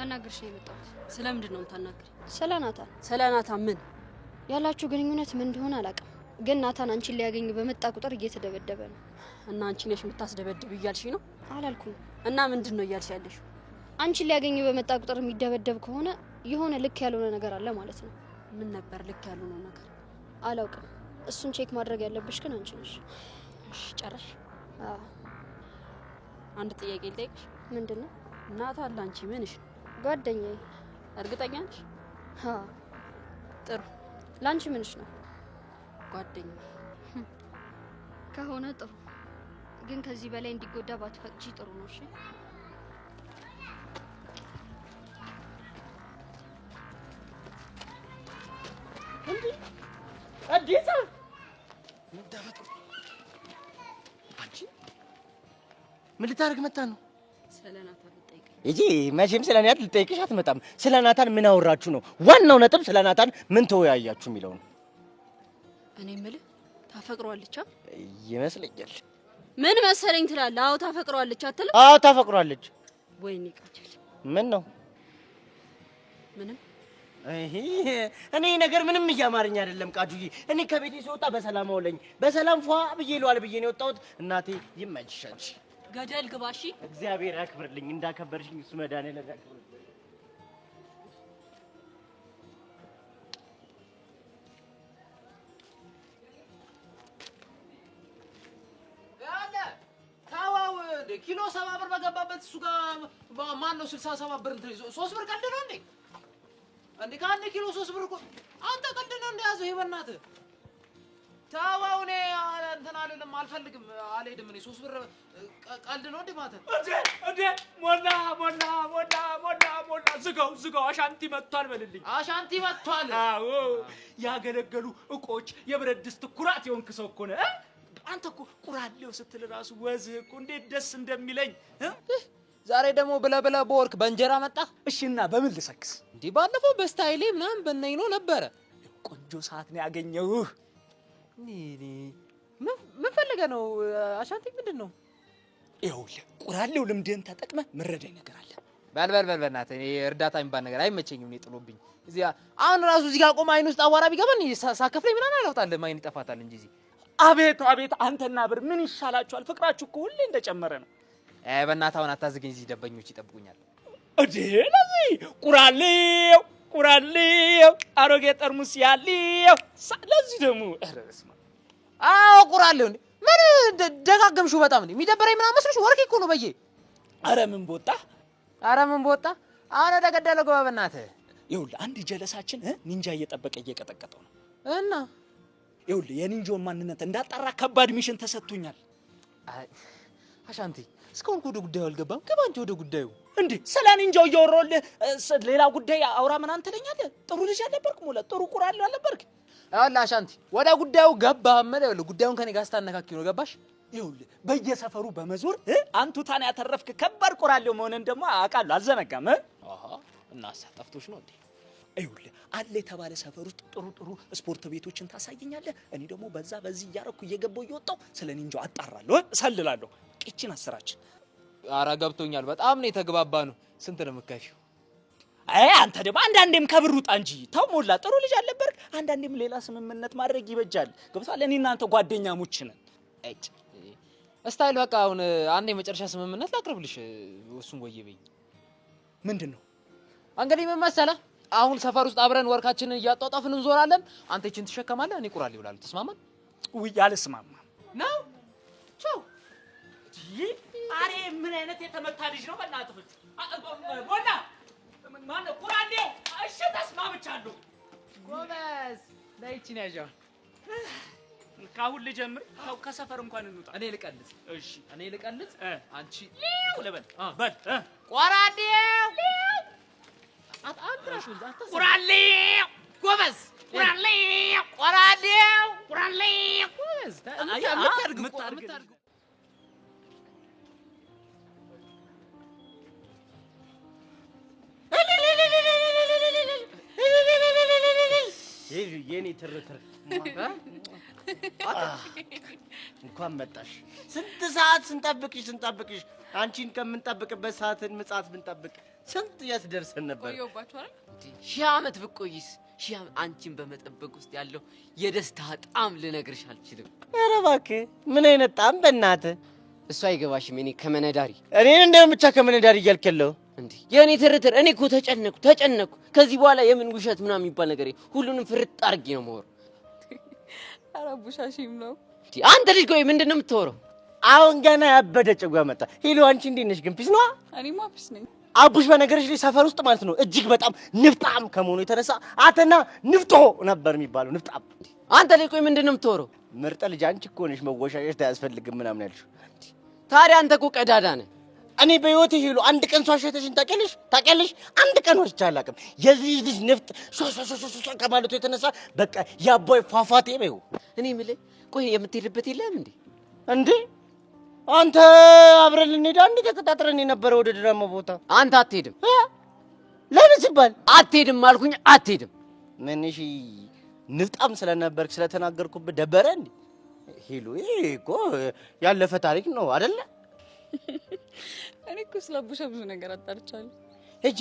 ላናግርሽ ነው የመጣሁት። ስለምንድን ነው የምታናግሪ? ስለ ናታን ምን ያላችሁ ግንኙነት ምን እንደሆነ አላውቅም፣ ግን ናታን አንቺን ሊያገኝ በመጣ ቁጥር እየተደበደበ ነው። እና አንቺ ነሽ የምታስደበድብ እያልሽ ነው? አላልኩም። እና ምንድን ነው እያልሽ ያለሽው? አንቺን ሊያገኝ በመጣ ቁጥር የሚደበደብ ከሆነ የሆነ ልክ ያልሆነ ነገር አለ ማለት ነው። ምን ነበር ልክ ያልሆነው ነገር? አላውቅም። እሱን ቼክ ማድረግ ያለብሽ ግን አንቺ ነሽ። እሺ ጨረሽ? አዎ። አንድ ጥያቄ ልጠይቅሽ። ምንድነው? ናታን ላንቺ ምንሽ? ጓደኛዬ። እርግጠኛ ነሽ? አዎ። ጥሩ። ላንቺ ምንሽ ነው? ጓደኛዬ ከሆነ ጥሩ፣ ግን ከዚህ በላይ እንዲጎዳ ባትፈቅጂ ጥሩ ነው። እሺ እንዴ አዲሳ ምንዳፈጥ አንቺ ምን ልታረግ መጣ ነው? ስለ ናታን ልጠይቅሽ እጂ መቼም ስለ ናታን ልጠይቅሽ አትመጣም። ስለ ናታን ምን አወራችሁ ነው? ዋናው ነጥብ ስለ ናታን ምን ተወያያችሁ የሚለው ነው። እኔ የምልህ ታፈቅሯለች ይመስለኛል። ምን መሰለኝ ትላለህ? አዎ ታፈቅሯለች አትልም? አዎ ታፈቅሯለች። ወይኔ ቃጀል ምን ነው? ምንም እኔ ነገር ምንም እያማረኝ አይደለም ቃጁዬ። እኔ ከቤቴ ሲወጣ በሰላም አውለኝ በሰላም ፏ ብዬ ለዋል ብዬ ነው የወጣሁት። እናቴ ይመችሻል። ገደል ግባሺ። እግዚአብሔር ያክብርልኝ። እንዳከበርሽኝ እሱ መድኃኒዓለም ያክብርልኝ። ኪሎ 70 ብር በገባበት እሱ ጋር ማን ነው 67 ብር እንትን 3 ብር ቀልድ ነው እንዴ? እንዴ ከአንድ ኪሎ 3 ብር እኮ አንተ ቀልድ ነው እንደያዘው። ይሄ በእናትህ ታዋው። እኔ እንትን አልልም፣ አልፈልግም፣ አልሄድም። እኔ 3 ብር ቀልድ ነው እንዴ ማለት እንዴ? ሞላ ዝጋው። አሻንቲ መጥቷል በልልኝ። አሻንቲ መጥቷል? አዎ ያገለገሉ እቆች የብረት ድስት ኩራት የሆንክ ሰው እኮ ነህ። አንተ እኮ ቁራሌው ስትል ራሱ ወዝህ እኮ እንዴት ደስ እንደሚለኝ። ዛሬ ደግሞ ብለህ በወርክ በእንጀራ መጣ። እሺና በምን ልሰክስ? እንዴ ባለፈው በስታይሌ ምናምን በነኝ ነው ነበረ። ቆንጆ ሰዓት ነው ያገኘሁህ። ምን ፈልገህ ነው አሻንቲ? ምንድን ነው? ይኸውልህ ቁራሌው ልምድህን ተጠቅመህ ምረዳኝ ነገር አለ። በል በእናትህ እርዳታ የሚባል ነገር አይመቸኝም። እኔ ጥሎብኝ እዚህ አሁን ራሱ እዚህ ጋር ቆም አይን ውስጥ አዋራ ቢገባን ሳከፍለኝ ምናምን አላውጣልህ። አይን ይጠፋታል እንጂ እዚህ አቤት አንተና ብር ምን ይሻላችኋል? ፍቅራችሁ እኮ ሁሌ እንደጨመረ ነው። በእናትህ አሁን አታዝገኝ፣ እዚህ ደበኞች ይጠብቁኛል። እንዴ ለዚህ ቁራሌው አሮጌ ጠርሙስ ያለው ለዚህ ደግሞ እረስማ። አዎ ቁራሌው እንዴ ምን ደጋገምሽው? በጣም እንዴ የሚደበረኝ ምናምን መስሎሽ? ወርቅ እኮ ነው በየ። ኧረ ምን ቦጣ አሁን ደገደለ ጎባ በእናትህ። ይኸውልህ አንድ ጀለሳችን ኒንጃ እየጠበቀ እየቀጠቀጠው ነው እና ይኸውልህ የኒንጃውን ማንነት እንዳጣራ ከባድ ሚሽን ተሰጥቶኛል። አሻንቲ እስካሁን ወደ ጉዳዩ አልገባም። ገባ እንጂ ወደ ጉዳዩ። እንዴ ስለ ኒንጃው እያወራሁልህ ሌላ ጉዳይ አውራ ምናምን ትለኛለህ? ጥሩ ልጅ አልነበርክ? ሞላ ጥሩ ቁራሌው አልነበርክ? ይኸውልህ አሻንቲ ወደ ጉዳዩ ገባህ ማለት ይኸውልህ ጉዳዩን ከኔ ጋር ስታነካኪ ነው። ገባሽ? ይኸውልህ በየሰፈሩ በመዞር አንቱታን ያተረፍክ ከባድ ቁራሌው መሆንን ደግሞ አውቃለሁ፣ አልዘነጋም። እና ጠፍቶሽ ነው እንዴ? ይኸውልህ አለ የተባለ ሰፈር ውስጥ ጥሩ ስፖርት ቤቶችን ታሳየኛለህ። እኔ ደግሞ በዚህ እያረኩ እየገባሁ እየወጣሁ ስለ ኒንጃው አጣራለሁ፣ እሰልላለሁ። ቂችን አስራችን። ኧረ ገብቶኛል። በጣም ነው የተግባባ ነው። ስንት ነው የምትከፊው? አንተ ደግሞ አንዳንዴም ከብር ውጣ እንጂ። ተው ሞላ ጥሩ ልጅ አልነበርክ? አንዳንዴም ሌላ ስምምነት ማድረግ ይበጃል። ገብቶሃል? እኔ እናንተ ጓደኛሞች ነን። እስታይል በቃ አሁን አንድ የመጨረሻ ስምምነት ላቅርብልሽ። እሱን ወዬ በይ። ምንድን ነው እንግዲህ ምን መሰለህ? አሁን ሰፈር ውስጥ አብረን ወርካችንን እያጧጧፍን እንዞራለን። አንተ እቺን ትሸከማለህ፣ እኔ ቁራሌው እላለሁ። ተስማማን? ውይ አልስማማም ነው። ቻው። አሬ ምን አይነት የተመታ ልጅ ነው በእናትህ። ሞላ ማነው ቁራሌው? እሺ ተስማምቻለሁ። ጎበዝ ለይቺን ያዣው። ካሁን ልጀምር። ከሰፈር እንኳን እንውጣ። እኔ ልቀልጽ። እሺ እኔ ልቀልጽ። አንቺ ለበል በል ቁራሌው ቁራሌው ጎበዝ ቁራሌው ጎበዝ። ምታርግ የኔ ትርትር እንኳን መጣሽ። ስንት ሰዓት ስንጠብቅሽ አንቺን ከምንጠብቅበት ሰዓትን ምጽአት ብንጠብቅ ስንት የት ደርሰን ነበር። ቆየሁባችሁ አይደል? ሺህ ዓመት ብቆይስ ሺህ ዓመት አንቺን በመጠበቅ ውስጥ ያለው የደስታ ጣም ልነግርሽ አልችልም። ኧረ እባክህ ምን አይነት ጣም በእናትህ። እሱ አይገባሽም። እኔ ከመነዳሪ እኔን እንደውም ብቻ ከመነዳሪ እያልከለው እንዴ የኔ ትርትር እኔ እኮ ተጨነኩ። ከዚህ በኋላ የምን ውሸት ምናምን የሚባል ነገር ሁሉንም ፍርጥ አድርጌ ነው የማወራው። ኧረ ቡሻሺም ነው አንተ ልጅ። ቆይ ምንድን ነው የምታወራው? አሁን ገና ያበደ ጭጓ መጣ። ሄሎ አንቺ እንዴት ነሽ ግን? ፒስ ነው? እኔማ ፒስ ነኝ። አቡሽ በነገርሽ ላይ ሰፈር ውስጥ ማለት ነው እጅግ በጣም ንፍጣም ከመሆኑ የተነሳ አተና ንፍጦ ነበር የሚባለው። ንፍጣም አንተ ልጅ። ቆይ ምንድን ነው የምታወራው? ምርጥ ልጅ አንቺ እኮ ነሽ መወሻሸት አያስፈልግም ምናምን ያልሽው። ታዲያ አንተ እኮ ቀዳዳ ነህ። እኔ በህይወቴ ሄሎ አንድ ቀን ሷሸተሽን ታውቂያለሽ? አንድ ቀን ወስጄ አላውቅም። የዚህ ልጅ ንፍጥ ሾ ከማለቱ የተነሳ በቃ ያቦይ ፏፏቴ በይው። እኔ የምልህ ቆይ የምትሄድበት የለም እንዴ? እንዴ አንተ አብረን ልንሄድ አንድ ተቀጣጥረን የነበረ ወደ ድራማ ቦታ። አንተ አትሄድም። ለምን ሲባል አትሄድም አልኩኝ። አትሄድም። ምን እሺ ንፍጣም ስለነበርክ ስለተናገርኩበት ደበረ እንዴ? ሄሎ ይሄ እኮ ያለፈ ታሪክ ነው አይደለ? እኔ እኮ ስለ አቡሻ ብዙ ነገር አጣርቻለሁ። እጂ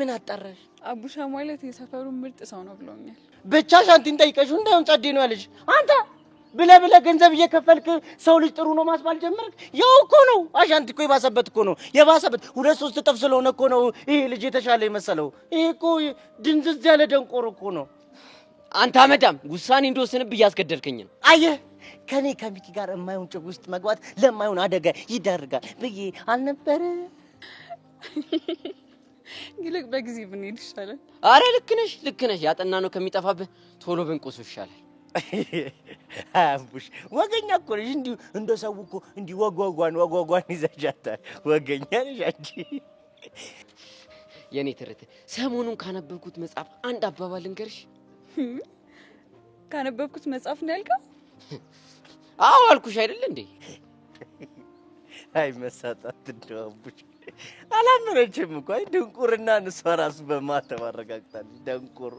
ምን አጣራሽ? አቡሻ ማለት የሰፈሩ ምርጥ ሰው ነው ብለውኛል። ብቻ ሻንቲን ጠይቀሽው እንዳይሆን ጸዴ ነው ያለሽ። አንተ ብለ ገንዘብ እየከፈልክ ሰው ልጅ ጥሩ ነው ማስባል ጀመርክ። ያው እኮ ነው አሻንቲ እኮ የባሰበት እኮ ነው የባሰበት 2-3 እጥፍ ስለሆነ እኮ ነው ይሄ ልጅ የተሻለ የመሰለው። ይሄ እኮ ድንዝዝ ያለ ደንቆሮ እኮ ነው። አንተ አመዳም ውሳኔ እንደወሰንብህ እያስገደልከኝ ነው። አየህ ከኔ ከሚኪ ጋር የማይሆን ጭግ ውስጥ መግባት ለማይሆን አደጋ ይዳርጋል ብዬ አልነበረ? ይልቅ በጊዜ ብንሄድ ይሻላል። አረ ልክ ነሽ። ያጠና ነው ከሚጠፋብህ ቶሎ ብንቆሱ ይሻላል። አምቡሽ ወገኛ እኮ ነሽ። እንዲሁ እንደ ሰው እኮ እንዲህ ወጓጓን ይዘሻታል። ወገኛ ነሽ አንቺ። የኔ ትርት ሰሞኑን ካነበብኩት መጽሐፍ አንድ አባባል ልንገርሽ። ካነበብኩት መጽሐፍ ነው ያልከው? አዎ አልኩሽ አይደል እንዴ? አይ መሳጣት እንደው አምቡሽ አላመነችም እኮ። አይ ድንቁርና እሷ ራሱ በማተብ አረጋግጣለች። ደንቁር።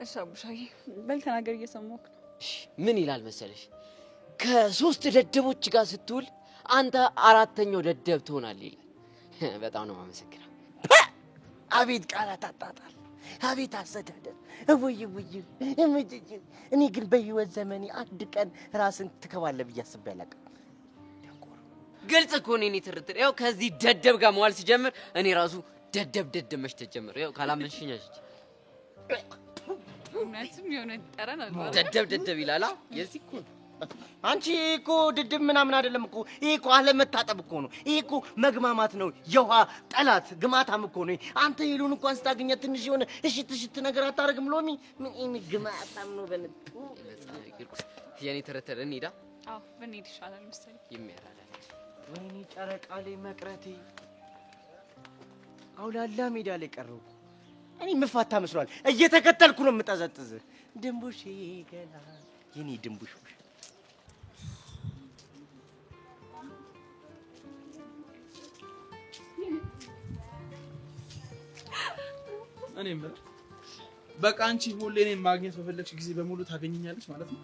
እሺ አቡሻዬ በል ተናገር፣ እየሰማሁህ ነው። ምን ይላል መሰለሽ? ከ3 ደደቦች ጋር ስትውል አንተ 4ኛው ደደብ ትሆናለህ ይላል። በጣም ነው የማመሰግነው። አቤት ቃላት አጣጣል፣ አቤት አስተዳደር። ወይ እኔ ግን በህይወት ዘመኔ አንድ ቀን ራስን ትከባለህ ብዬ አስቤ አላውቅም። ግልጽ እኮ ነው የኔ ትርትር። ያው ከዚህ ደደብ ጋር መዋል ሲጀምር እኔ ራሱ ደደብ መሽተት ጀምር። ያው ካላመንሽኝ እውነትም የሆነ ጠረን አለ። ደደብ ይላል። የዚህ እኮ አንቺ እኮ ድድብ ምናምን አይደለም እኮ። ይሄ እኮ አለመታጠብ እኮ ነው። ይሄ እኮ መግማማት ነው። የውሃ ጠላት ግማታም እኮ ነው። አንተ ሄሉን እንኳን ስታገኛት ትንሽ የሆነ እሽት ነገር አታረግም? ሎሚ ምን ግማታም ነው በነጡ የኔ ትርትር። እንሂዳ። አዎ ብንሄድ ይሻላል መሰለኝ። የሚያራዳ ወይኔ ጨረቃ ላይ መቅረቴ አውላላ ሜዳ ላይ ቀረው። እኔ መፋታ መስሏል። እየተከተልኩ ነው የምጠዘጥዝ። ድንቡሽ ገና የኔ ድንቡሽ እኔ በቃ አንቺ ሁሌ እኔን ማግኘት በፈለግሽ ጊዜ በሙሉ ታገኘኛለሽ ማለት ነው።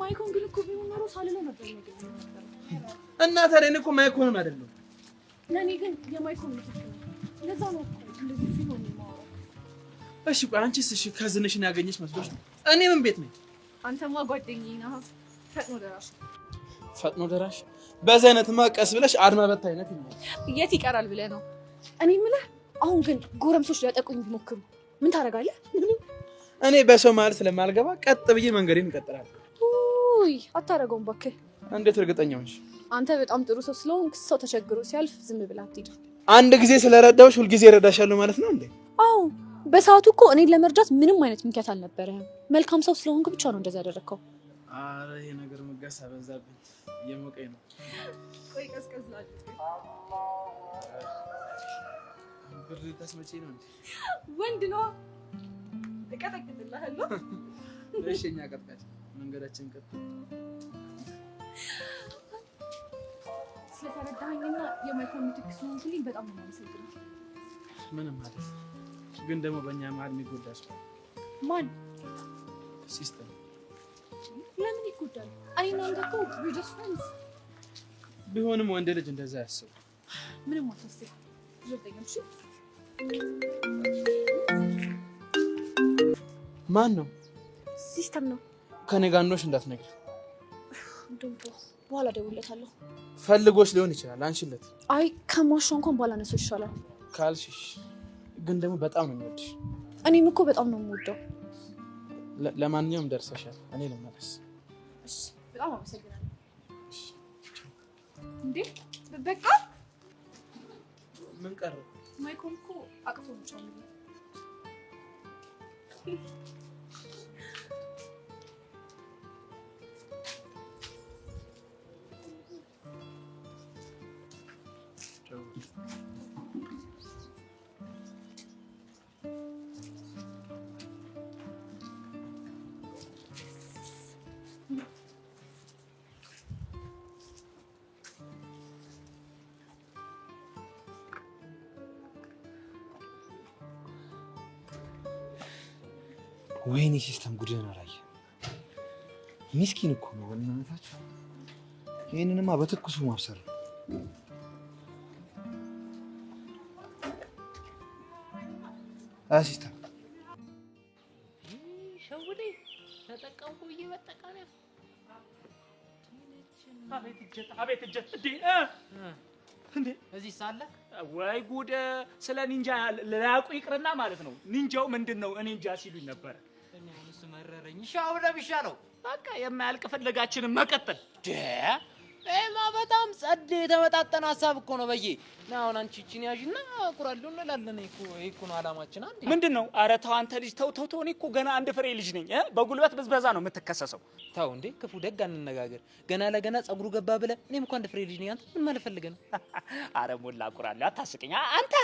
ማይኮን ግን እኮ ቢሆን ኖሮ ሳልለው ነበር ነገር እና ታዲያ እኔ እኮ ማይኮንን አይደለም። ለኔ ግን የማይኮን ልጅ ነው። ለዛ ነው እንደዚህ ሲሆን ነው። እሺ ቆይ አንቺስ እሺ ከዝንሽን ያገኘሽ መስሎሽ ነው? እኔ ምን ቤት ነኝ? አንተማ ጓደኛዬ ነህ። ፈጥኖ ደራሽ በዚህ አይነትማ ቀስ ብለሽ አድማ በታይነት ይሆናል። የት ይቀራል ብለህ ነው? እኔ የምልህ አሁን ግን ጎረምሶች ሊያጠቁኝ ቢሞክሩ ምን ታደርጋለህ? እኔ በሰው ማለት ስለማልገባ ቀጥ ብዬ መንገዴን እቀጥላለሁ። ውይ አታደርገውም እባክህ። እንዴት እርግጠኛ ሆንሽ? አንተ በጣም ጥሩ ሰው ስለሆንክ ሰው ተቸግሮ ሲያልፍ ዝም ብለህ አትሄድ። አንድ ጊዜ ስለረዳሁሽ ሁልጊዜ እረዳሻለሁ ማለት ነው እንዴ? አዎ በሰዓቱ እኮ እኔን ለመርዳት ምንም አይነት ምክንያት አልነበረህም። መልካም ሰው ስለሆንክ ብቻ ነው እንደዛ ያደረከው። አረ ይሄ ነገር መጋሳ በዛብኝ። እየሞቀኝ ነው። ቆይ ቀዝቀዝ አድርግ። ብር ታስመጪ ነው እንዴ? ወንድ ነው እቀጠቅጥልሃለሁ። እሺ እኛ ቀጥቃጭ መንገዳችን ቀጥ ስለተረዳኸኝና የማይኮን ምትክ ስለሆንክልኝ በጣም ነው የማመሰግነው። ምንም ማለት ግን ደግሞ በእኛ መሀል የሚጎዳ ሰው ማን? ሲስተም ለምን ይጎዳል? እኔ እና አንተ እኮ we just friends። ቢሆንም ወንድ ልጅ እንደዛ ያስብ። ምንም አታስብ። ዘጠኝም እሺ። ማን ነው? ሲስተም ነው። ከኔ ጋር እንደሆንሽ እንዳትነግሪ። እንደውም በኋላ ደውለታለሁ። ፈልጎሽ ሊሆን ይችላል። አንቺለት። አይ ከማሻው እንኳን በኋላ ነሱ ይሻላል ካልሽሽ ግን ደግሞ በጣም ነው የሚወድሽ። እኔም እኮ በጣም ነው የምወደው። ለማንኛውም ደርሰሻል። እኔ ልመለስ። እሺ በጣም አመሰግናለሁ። እንዴ በቃ ምን ቀረ? ማይኮን እኮ አቅፎ ነው። ወይኔ ሲስተም ጉድህን አላየህ። ሚስኪን እኮ ነው በእናታችሁ። ይሄንንማ በትኩሱ ማብሰል ነው። ሲስተም ሸውዴ ተጠቀምኩ ብዬ መጠቀሚያ። አቤት እጀት እንዴ እዚህ ሳለ ወይ ጉድ! ስለ ኒንጃ ላያውቁ ይቅርና ማለት ነው። ኒንጃው ምንድነው? እኔ እንጃ ሲሉኝ ነበር። እኔ አሁንስ መረረኝ። ሻው ለብሻለው በቃ የማያልቅ ፍለጋችንን መቀጠል። ኤማ በጣም ጸድ የተመጣጠነ ሀሳብ እኮ ነው። በዬ ና አሁን አንቺ እቺን ያዥና ቁራሉ እንላለን እኮ ነው አላማችን። አንዴ ምንድነው? ኧረ ተው አንተ ልጅ ተው። እኔ እኮ ገና አንድ ፍሬ ልጅ ነኝ። በጉልበት ብዝበዛ ነው የምትከሰሰው። ተው እንዴ ክፉ ደግ አንነጋገር። ገና ለገና ጸጉሩ ገባ ብለህ እኔም እኮ አንድ ፍሬ ልጅ ነኝ። አንተ ምን ማለት ፈልገህ ነው? ኧረ ሞላ ቁራሉ አታስቀኝ አንተ።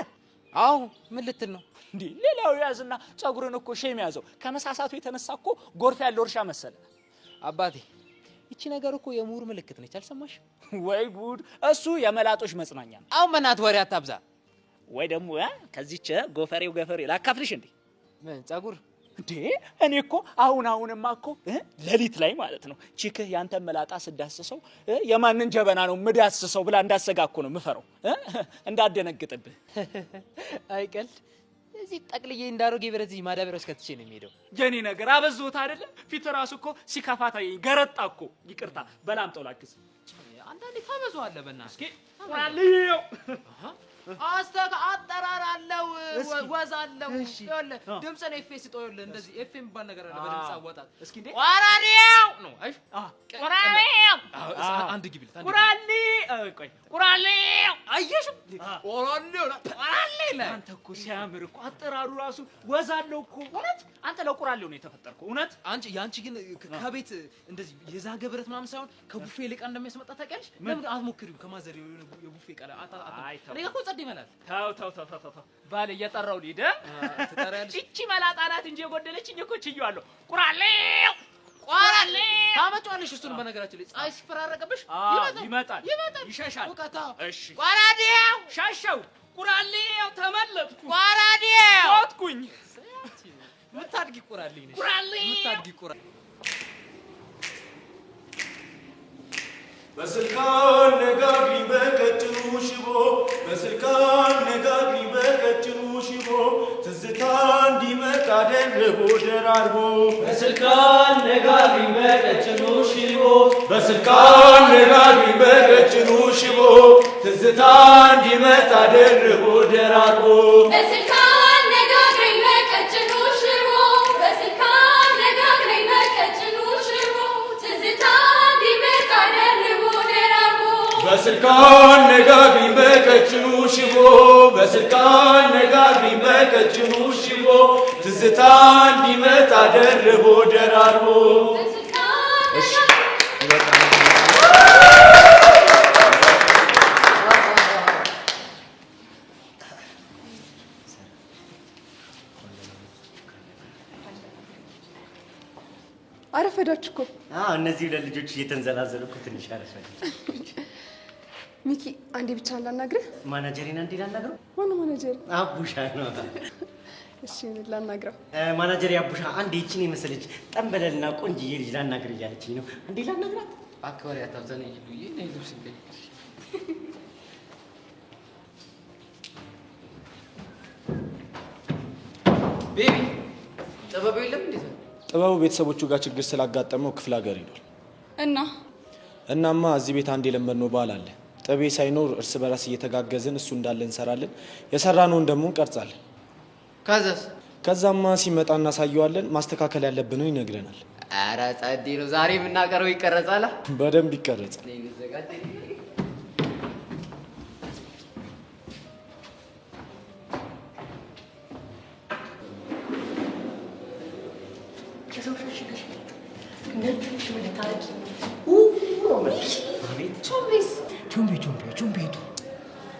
አዎ ምን ልትል ነው እንዴ? ሌላው ያዝና ጸጉርን እኮ ሼም ያዘው። ከመሳሳቱ የተነሳ እኮ ጎርፍ ያለው እርሻ መሰለ አባቴ። እቺ ነገር እኮ የምሁር ምልክት ነች። አልሰማሽ ወይ ጉድ! እሱ የመላጦች መጽናኛ ነው። አሁን በእናትህ ወሬ አታብዛ። ወይ ደግሞ ከዚች ጎፈሬው ገፈሬ ላካፍልሽ እንዴ? ምን ጸጉር እንዴ? እኔ እኮ አሁንማ እኮ ሌሊት ላይ ማለት ነው ቺክህ ያንተ መላጣ ስዳስሰው የማንን ጀበና ነው ምዳስሰው ብላ እንዳሰጋ እኮ ነው ምፈረው እንዳደነግጥብህ። አይቀልድ እዚህ ጠቅልዬ እንዳሮጌ ብረት እዚህ ማዳበሪያ ውስጥ ከትቼ ነው የሚሄደው። የኔ ነገር አበዝቶት አይደለ? ፊት ራሱ እኮ ሲከፋታ ገረጣ እኮ። ይቅርታ በላምጠው ላግዝ። አንዳንዴ ታበዛዋለህ በእናትህ። እስኪ ወራልየው አጠራር አለው ወዝ አለው። ይኸውልህ ድምፅን ኤፍ ስጠው። ይኸውልህ እንደዚህ ኤፍ የሚባል ነገር አለ በድምፅ አወጣጥ። እስኪ እንዴ ወራልየው ነው። አይ ወራልየው አንድ ግቢል ወራሊ ቆይ ወራልየው አየሽ ወራልየው ወራልየው አንተ እኮ ሲያምር እኮ አጠራሩ ራሱ ወዝ አለው እኮ። እውነት አንተ ለቁራሌው ነው የተፈጠርከው። እውነት ያንቺ ግን ከቤት እንደዚህ የዛገ ብረት ምናምን ሳይሆን ከቡፌ ዕቃ እንደሚያስመጣ ታውቂያለሽ? ለምን አትሞክሪው? ከማዘር የቡፌ ዕቃ እኔ እኮ ጸድ ይመላል። ተው ባል እየጠራው ሊደ ትጠሪያለሽ። እቺ መላጣ ናት እንጂ የጎደለችኝ እኮ ችዬዋለሁ። ቁራሌው ታመጫዋለሽ። እሱን በነገራችን ላይ ፀሐይ ሲፈራረቅብሽ ይመጣል ይሸሻል። እሺ ቁራሌው ሻሸው ቁራሌው ተመለጥኩ። ቁራሌው ሞትኩኝ። ምታድጊ ቁራሌው ነሽ። ምታድጊ ቁራሌው በስልካን ነጋግሪ በቀጭኑ ሽቦ በስልካን ነጋግሪ በቀጭኑ ሽቦ ትዝታ እንዲመጣ ደርቦ ደራርቦ በስልካን ነጋግሪ በቀጭኑ ሽቦ በስልካን ነጋግሪ በቀጭኑ ሽቦ ትዝታ እንዲመጣ ደርቦ ደራርቦ በስልካን ነጋግሪ በቀጭኑ ሽቦ በስልካን ነጋግሪ በቀጭኑ ሽቦ ትዝታ እንዲመጣ ደርቦ በስልካን ነጋግሪ በቀጭኑ ሽቦ በስልካን ነጋግሪ በቀጭኑ ሽቦ ትዝታ እንዲመጣ ደርቦ ደራርቦ። አረፈዳችሁ እኮ። እነዚህ ሁለት ልጆች እየተንዘላዘሉ እኮ ትንሽ አረፈዱ። ሚኪ አንዴ ብቻ ላናግርህ። ማናጀሪን አንዴ ላናግረው። ማነው ማናጀር? አቡሻ ነው። እሺ ላናግረው። ማናጀር ያቡሻ አንድ ይቺን የመሰለች ጠንበለልና ቆንጅዬ ልጅ ላናግር እያለችኝ ነው። እንዴ ላናግራት? አክባሪ አታብዛኝ ይሉኝ እኔ ልብስ እንደ ቤቢ ጥበቡ የለም እንዴ? ጥበቡ ቤተሰቦቹ ጋር ችግር ስላጋጠመው ክፍለ ሀገር ሄዷል። እናማ እዚህ ቤት አንድ የለመድነው ባህል አለ። ጥቤ ሳይኖር እርስ በራስ እየተጋገዝን እሱ እንዳለ እንሰራለን፣ የሰራነውን ደግሞ እንቀርጻለን። ከዛማ ሲመጣ እናሳየዋለን፣ ማስተካከል ያለብንን ይነግረናል። ኧረ ጸዴ ነው። ዛሬ የምናቀረው ይቀረጻል። በደንብ ይቀረጻል።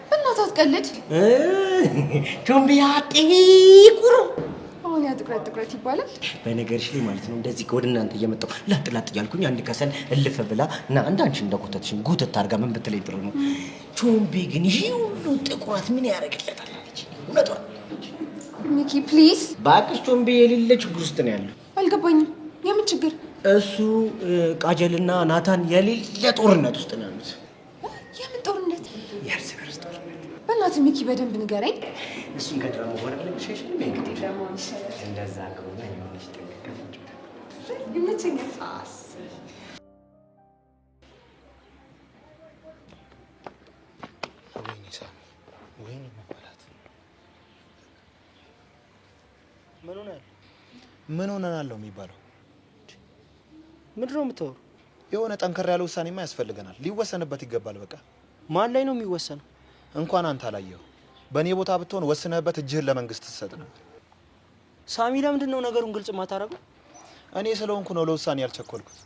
በእናትህ አትቀልድ። ቾምቤ ጥቁር አሁን ያ ጥቁረት ይባላል። በነገርሽ ላይ ማለት ነው እንደዚህ ከወደ እናንተ እየመጣሁ ላጥ እያልኩኝ አንድ ከሰል እልፍ ብላ እና እንዳንቺ እንደኮተትሽኝ ጉተት አድርጋ ምን ብትለኝ ጥሩ ነው። ቾምቤ ግን ይሄ ሁሉ ጥቁረት ምን ያደርግለታል አለች። እውነቷን ሚኪ ፕሊዝ እባክሽ። ቾምቤ የሌለ ችግር ውስጥ ነው ያለው። አልገባኝም። የምን ችግር? እሱ ቃጀልና ናታን የሌለ ጦርነት ውስጥ ነው ያሉት። የምን ጦርነት? የእርስ በርስ ጦርነት። በእናትህ ሚኪ በደንብ ንገረኝ። እሱን ከድራማ በኋላ ለምሸሽ ነው እንግዲህ እንደዛ ከሆነ የሆነች ጥንቅቀት ይመቸኛል። ወይኔ ሳሚ፣ ወይኔ መበላት። ምን ሆነናል የሚባለው? ምንድን ነው የምታወሩ? የሆነ ጠንከር ያለ ውሳኔማ ያስፈልገናል። ሊወሰንበት ይገባል። በቃ ማን ላይ ነው የሚወሰነው? እንኳን አንተ አላየኸው። በእኔ ቦታ ብትሆን ወስነህበት እጅህን ለመንግስት ትሰጥ ነበር። ሳሚ፣ ለምንድን ነው ነገሩን ግልጽ ማታረገው? እኔ ስለሆንኩ ነው ለውሳኔ ያልቸኮልኩት።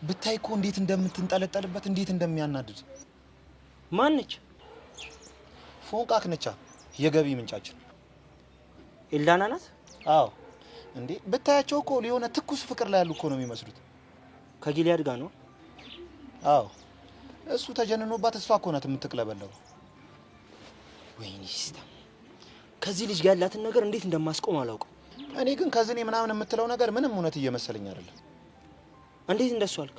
ብታይ እኮ እንዴት እንደምትንጠለጠልበት፣ እንዴት እንደሚያናድድ። ማነች? ፎንቃክ ነቻ፣ የገቢ ምንጫችን። ኤልዳና ናት? አዎ። እንዴ ብታያቸው እኮ ሊሆነ ትኩስ ፍቅር ላይ ያሉ እኮ ነው የሚመስሉት። ከጊልያድ ጋር ነው? አዎ። እሱ ተጀንኖባት እሷ እኮ ናት የምትቅለበለው። ወይኔ ሲስተም፣ ከዚህ ልጅ ጋር ያላትን ነገር እንዴት እንደማስቆም አላውቅም። እኔ ግን ከዝኔ ምናምን የምትለው ነገር ምንም እውነት እየመሰለኝ አይደለም። እንዴት እንደሱ አልክ?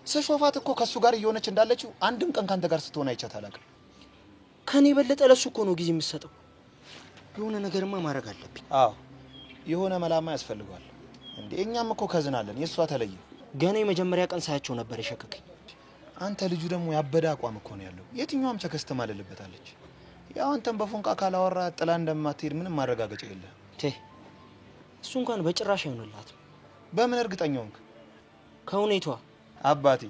ስሾፋት እኮ ከሱ ጋር እየሆነች እንዳለችው አንድም ቀን ካንተ ጋር ስትሆን አይቻት አላውቅም። ከኔ የበለጠ ለሱ እኮ ነው ጊዜ የምትሰጠው። የሆነ ነገርማ ማድረግ አለብኝ። አዎ፣ የሆነ መላማ ያስፈልገዋል። እንዴ እኛም እኮ ከዝናለን፣ የእሷ ተለየ። ገና የመጀመሪያ ቀን ሳያቸው ነበር የሸከከኝ። አንተ ልጁ ደግሞ ያበደ አቋም እኮ ነው ያለው። የትኛውም ቸከስተ ማለልበታለች። ያው አንተም በፎንቃ ካላወራ ጥላ እንደማትሄድ ምንም ማረጋገጫ የለም። እሱ እንኳን በጭራሽ አይሆንላትም። በምን እርግጠኛ ሆንክ? ከሁኔታዋ። አባቴ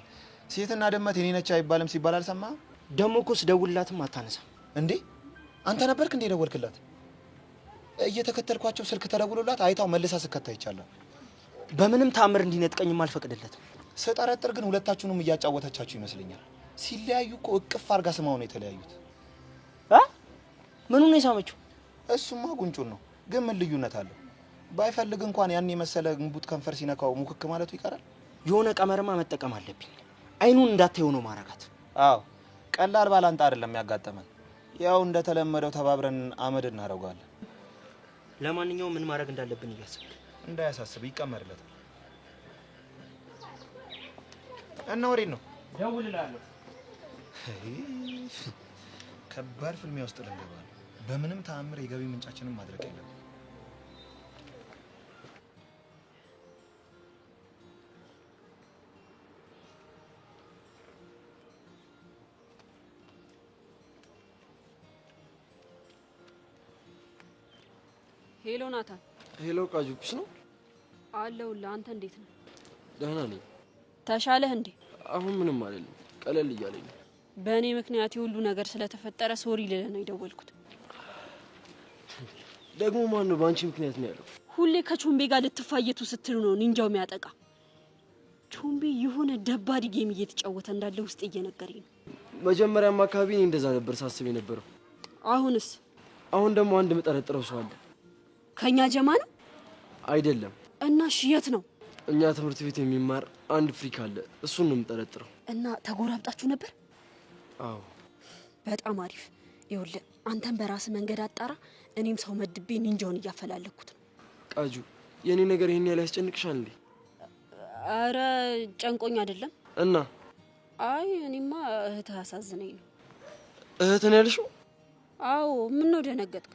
ሴትና ድመት የኔ ነች አይባልም ሲባል አልሰማህም? ደግሞ እኮ ስደውልላትም አታነሳም። እንዴ አንተ ነበርክ እንዴ ደወልክላት? እየተከተልኳቸው ስልክ ተደውሎላት አይታው መልሳ ስከታ ይቻላል። በምንም ታምር እንዲነጥቀኝም አልፈቅድለትም። ስጠረጥር ግን ሁለታችሁንም እያጫወተቻችሁ ይመስለኛል። ሲለያዩ እኮ እቅፍ አርጋ ስማው ነው የተለያዩት። ምኑን ነው የሳመችው? እሱማ ጉንጩን ነው። ግን ምን ልዩነት አለው? ባይፈልግ እንኳን ያን የመሰለ ግንቡት ከንፈር ሲነካው ሙክክ ማለቱ ይቀራል። የሆነ ቀመርማ መጠቀም አለብኝ። አይኑን እንዳታየው ነው ማረጋት። አዎ ቀላል ባላንጣ አይደለም ያጋጠመን። ያው እንደተለመደው ተባብረን አመድ እናደርጋለን። ለማንኛውም ምን ማድረግ እንዳለብን እያሰብክ እንዳያሳስብ ይቀመርለታል። እና ወሬት ነው ደውልልሃለሁ። ከባድ ፍልሚያ ውስጥ ልንገባ ነው። በምንም ተአምር የገቢ ምንጫችንን ማድረግ የለም። ሄሎ ናታን። ሄሎ ቃጁክስ ነው አለሁልህ። አንተ እንዴት ነህ? ደህና ነኝ። ተሻለህ እንዴ? አሁን ምንም አይደለም፣ ቀለል እያለኝ ነው። በእኔ ምክንያት የሁሉ ነገር ስለተፈጠረ ሶሪ ልልህ ነው የደወልኩት። ደግሞ ማን ነው በአንቺ ምክንያት ነው ያለው? ሁሌ ከቾምቤ ጋር ልትፋየቱ ስትሉ ነው ኒንጃው የሚያጠቃ። ቾምቤ የሆነ ደባሪ ጌም እየተጫወተ እንዳለ ውስጥ እየነገረኝ ነው። መጀመሪያም አካባቢ እኔ እንደዛ ነበር ሳስብ የነበረው። አሁንስ? አሁን ደግሞ አንድ መጠረጥረው ሰው አለ። ከኛ ጀማ ነው? አይደለም። እና የት ነው? እኛ ትምህርት ቤት የሚማር አንድ ፍሪክ አለ። እሱን ነው የምጠረጥረው። እና ተጎራብጣችሁ ነበር? አዎ። በጣም አሪፍ። ይኸውልህ አንተን በራስ መንገድ አጣራ፣ እኔም ሰው መድቤ ኒንጃውን እያፈላለኩት ነው። ቃጁ የኔ ነገር ይሄን ያህል ያስጨንቅሻል እንዴ? አረ ጨንቆኝ አይደለም። እና አይ እኔማ እህትህ አሳዝነኝ ነው። እህትን ያልሽው? አዎ ምን ነው ደነገጥክ?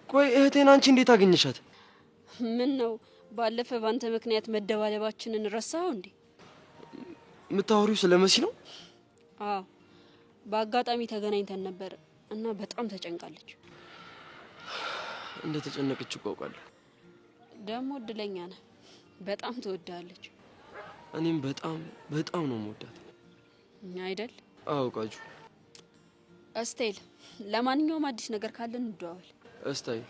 ቆይ እህቴን አንቺ እንዴት አገኘሻት? ምን ነው ባለፈ ባንተ ምክንያት መደባደባችንን ረሳኸው እንዴ? የምታወሪው ስለ መሲ ነው? አዎ በአጋጣሚ ተገናኝተን ነበር እና በጣም ተጨንቃለች። እንደ ተጨነቀች አውቃለሁ። ደግሞ እድለኛ ነህ፣ በጣም ትወዳለች። እኔም በጣም ነው የምወዳት አይደል? አዎ ቃጁ። እስቴል ለማንኛውም አዲስ ነገር ካለ እንደዋወል። እስታይ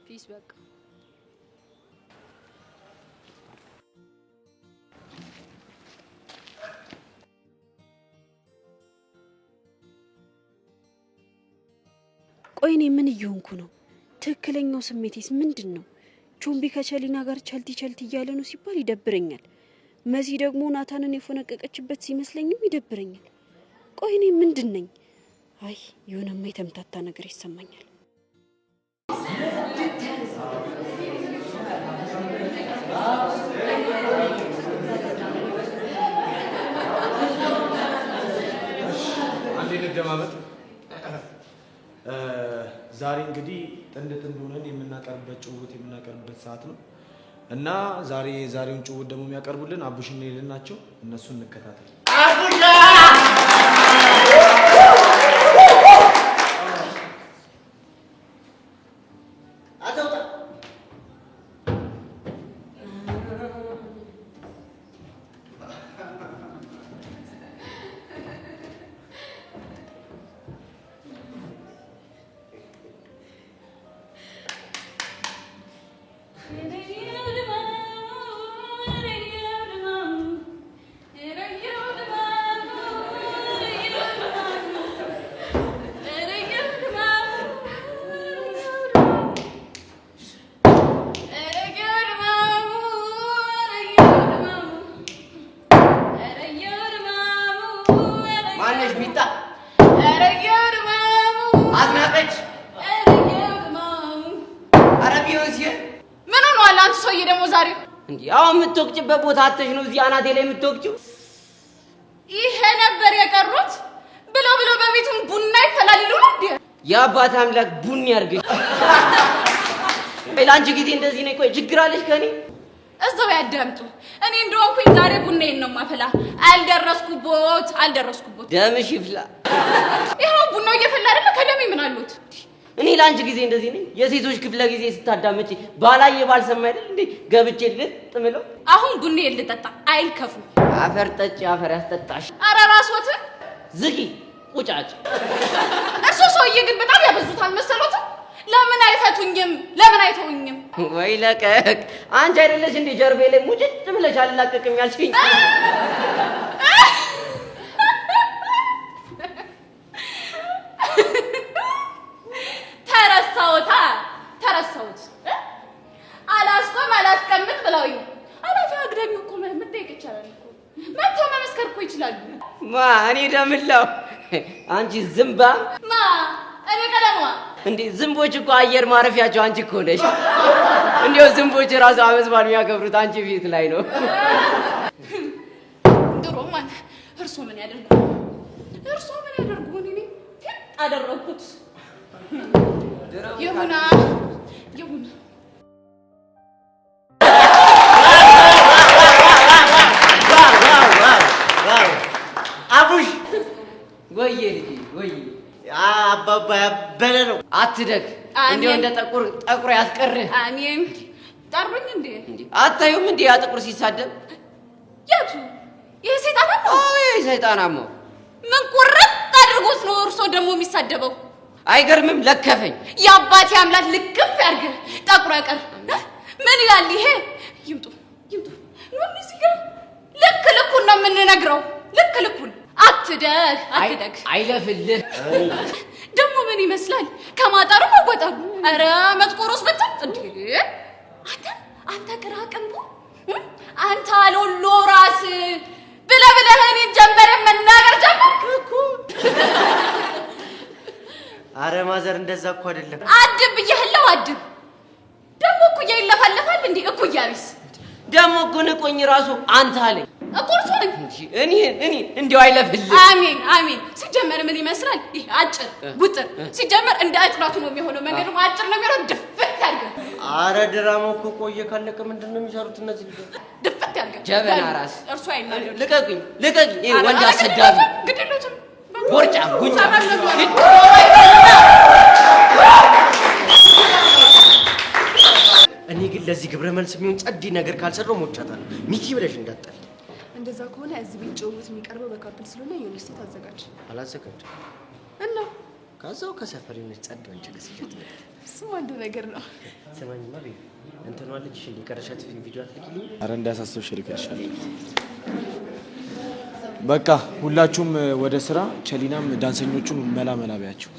ፒስ በቃ ቆይ እኔ ምን እየሆንኩ ነው? ትክክለኛው ስሜቴስ ምንድን ነው? ቾምቢ ከቸሊና ጋር ቸልቲ እያለ ነው ሲባል ይደብረኛል። መሲ ደግሞ ናታንን የፎነቀቀችበት ሲመስለኝም ይደብረኛል። ቆይ እኔ ምንድን ነኝ? አይ የሆነማ የተምታታ ነገር ይሰማኛል። አንዴ እንደማመጥ ዛሬ እንግዲህ ጥንድ ሆነን የምናቀርብበት ሰዓት ነው እና ዛሬውን ጭውውት ደግሞ የሚያቀርቡልን አቡሽና ሄለን ናቸው። እነሱን እንከታተል። አቡሻ አተውጣ የምትወቅጭበት ቦታ አተሽ ነው እዚህ አናቴ ላይ የምትወቅጭው? ይሄ ነበር የቀሩት ብሎ በቤቱን ቡና ይፈላልሉ ነው እንዴ? የአባት አምላክ ቡን ያርግሽ። ለአንቺ ጊዜ እንደዚህ ነው። ቆይ ችግር አለሽ ከኔ? እዛው ያዳምጡ። እኔ እንደሆንኩኝ ዛሬ ቡናዬን ነው ማፈላ። አልደረስኩቦት። ደምሽ ይፍላ። ይሄው ቡናው እየፈላ አይደለ? ከደሜ ምን አሉት? እኔ ለአንቺ ጊዜ እንደዚህ ነኝ። የሴቶች ክፍለ ጊዜ ስታዳመጪ ባላየ ባልሰማ አይደል እንዴ ገብቼ ልጥምለው። አሁን ቡናዬን ልጠጣ አይልከፉ። አፈር ጠጪ፣ አፈር ያስጠጣሽ። ኧረ ራስዎት ዝጊ ቁጫጭ። እርሶ ሰውዬ ግን በጣም ያበዙታል መሰሎት። ለምን አይፈቱኝም? ለምን አይተውኝም? ወይ ለቀቅ። አንቺ አይደለሽ እንዴ ጀርቤ ላይ ሙጭጭ ብለሽ አልላቀቅም ያልሽኝ? ተረሳሁት። አላስቀምጥ ብለውኝ አላፊ አግዳሚው እኮ መጠየቅ ይቻላል እኮ። መጥቶ መመስከር እኮ ይችላሉ። ማ እኔ ደምላው አንቺ ዝምባ። ማ እኔ ቀለሟ እንዴ ዝምቦች እኮ አየር ማረፊያቸው አንቺ እኮ ነሽ። እንዴው ዝምቦች ራሱ አመት በዓል የሚያከብሩት አንቺ ፊት ላይ ነው። ድሮማን እርሶ ምን ያደርጉ? እኔ አደረኩት። ይሁን አቡሽ ወይዬ ልጄ ወይዬ አባባ ያበለ ነው። አትደግ እንዴው እንደ ጠቁር ያስቀርህ። እኔም ጠሩኝ እንዴ? አታዩም እንዴ ያ ጥቁር ሲሳደብ? የቱ? ይሄ ሰይጣናማ? አዎ ይሄ ሰይጣናማ። ምን ቁርጥ አድርጎት ነው እርሶ ደግሞ የሚሳደበው? አይገርምም? ለከፈኝ። የአባቴ አምላክ ልክፍ ያርግህ። ጠቁር ያቀር ምን ይላል ይሄ? ይምጡ ምን እዚህ ጋር ልኩን ነው የምንነግረው። ልኩን አትደግ። አይለፍልህ ደግሞ ምን ይመስላል ከማጣሩ መወጠሩ። ኧረ መጥቆሮስ በጣም እንዴ! አንተ ቅራቅንቡ፣ አንተ አሎሎ ራስ ብለህ እኔን ጀንበሬን መናገር ጀመርክ እኮ። እንደዛ እኮ አይደለም። አድብ ብዬህለው አድብ። ደግሞ እኩያ ይለፋለፋል እንዴ? እኩያ ቢስ ደግሞ እኮ ንቆኝ ራሱ አንተ አለኝ እኮ እርሱ ነኝ። እኔ እንዲያው አይለፍልህ። አሜን አሜን። ሲጀመር ምን ይመስላል? ይሄ አጭር ጉጥር ሲጀመር እንደ አጭራቱ ነው የሚሆነው። መንገዱ አጭር ነው የሚሆነው። ድፍት ያድርገህ። አረ ድራማው እኮ ቆየ ካለቀ ምንድን ነው የሚሰሩት እነዚህ ልጆች? ድፍት ያድርገህ። ጀበና ራስ እርሱ አይናደዱ። ልቀቁኝ። ይሄ ወንድ አሰዳቢ ግድሉትም ቦርጫ ጉንጫ እኔ ግን ለዚህ ግብረ መልስ የሚሆን ጸዲ ነገር ካልሰራው ሞቻታለሁ። ሚኪ ብለሽ እንዳትጠል። እንደዛ ከሆነ እዚህ ቤት ጭውውት የሚቀርበው በካፕል ስለሆነ የሆነች ሴት አዘጋጅ። አላዘጋጅ እና ከዛው ከሰፈር የሆነች ጸድ ወንጀል ከስጀት ነው። እሱም አንድ ነገር ነው። ስማኝማ ቤት እንትኗ ልጅ የቀረሻት ቪዲዮ አትልኪልኝ? አረ እንዳያሳስብሽ ልክልሻለሁ። በቃ ሁላችሁም ወደ ስራ። ቸሊናም ዳንሰኞቹን መላ በያቸው።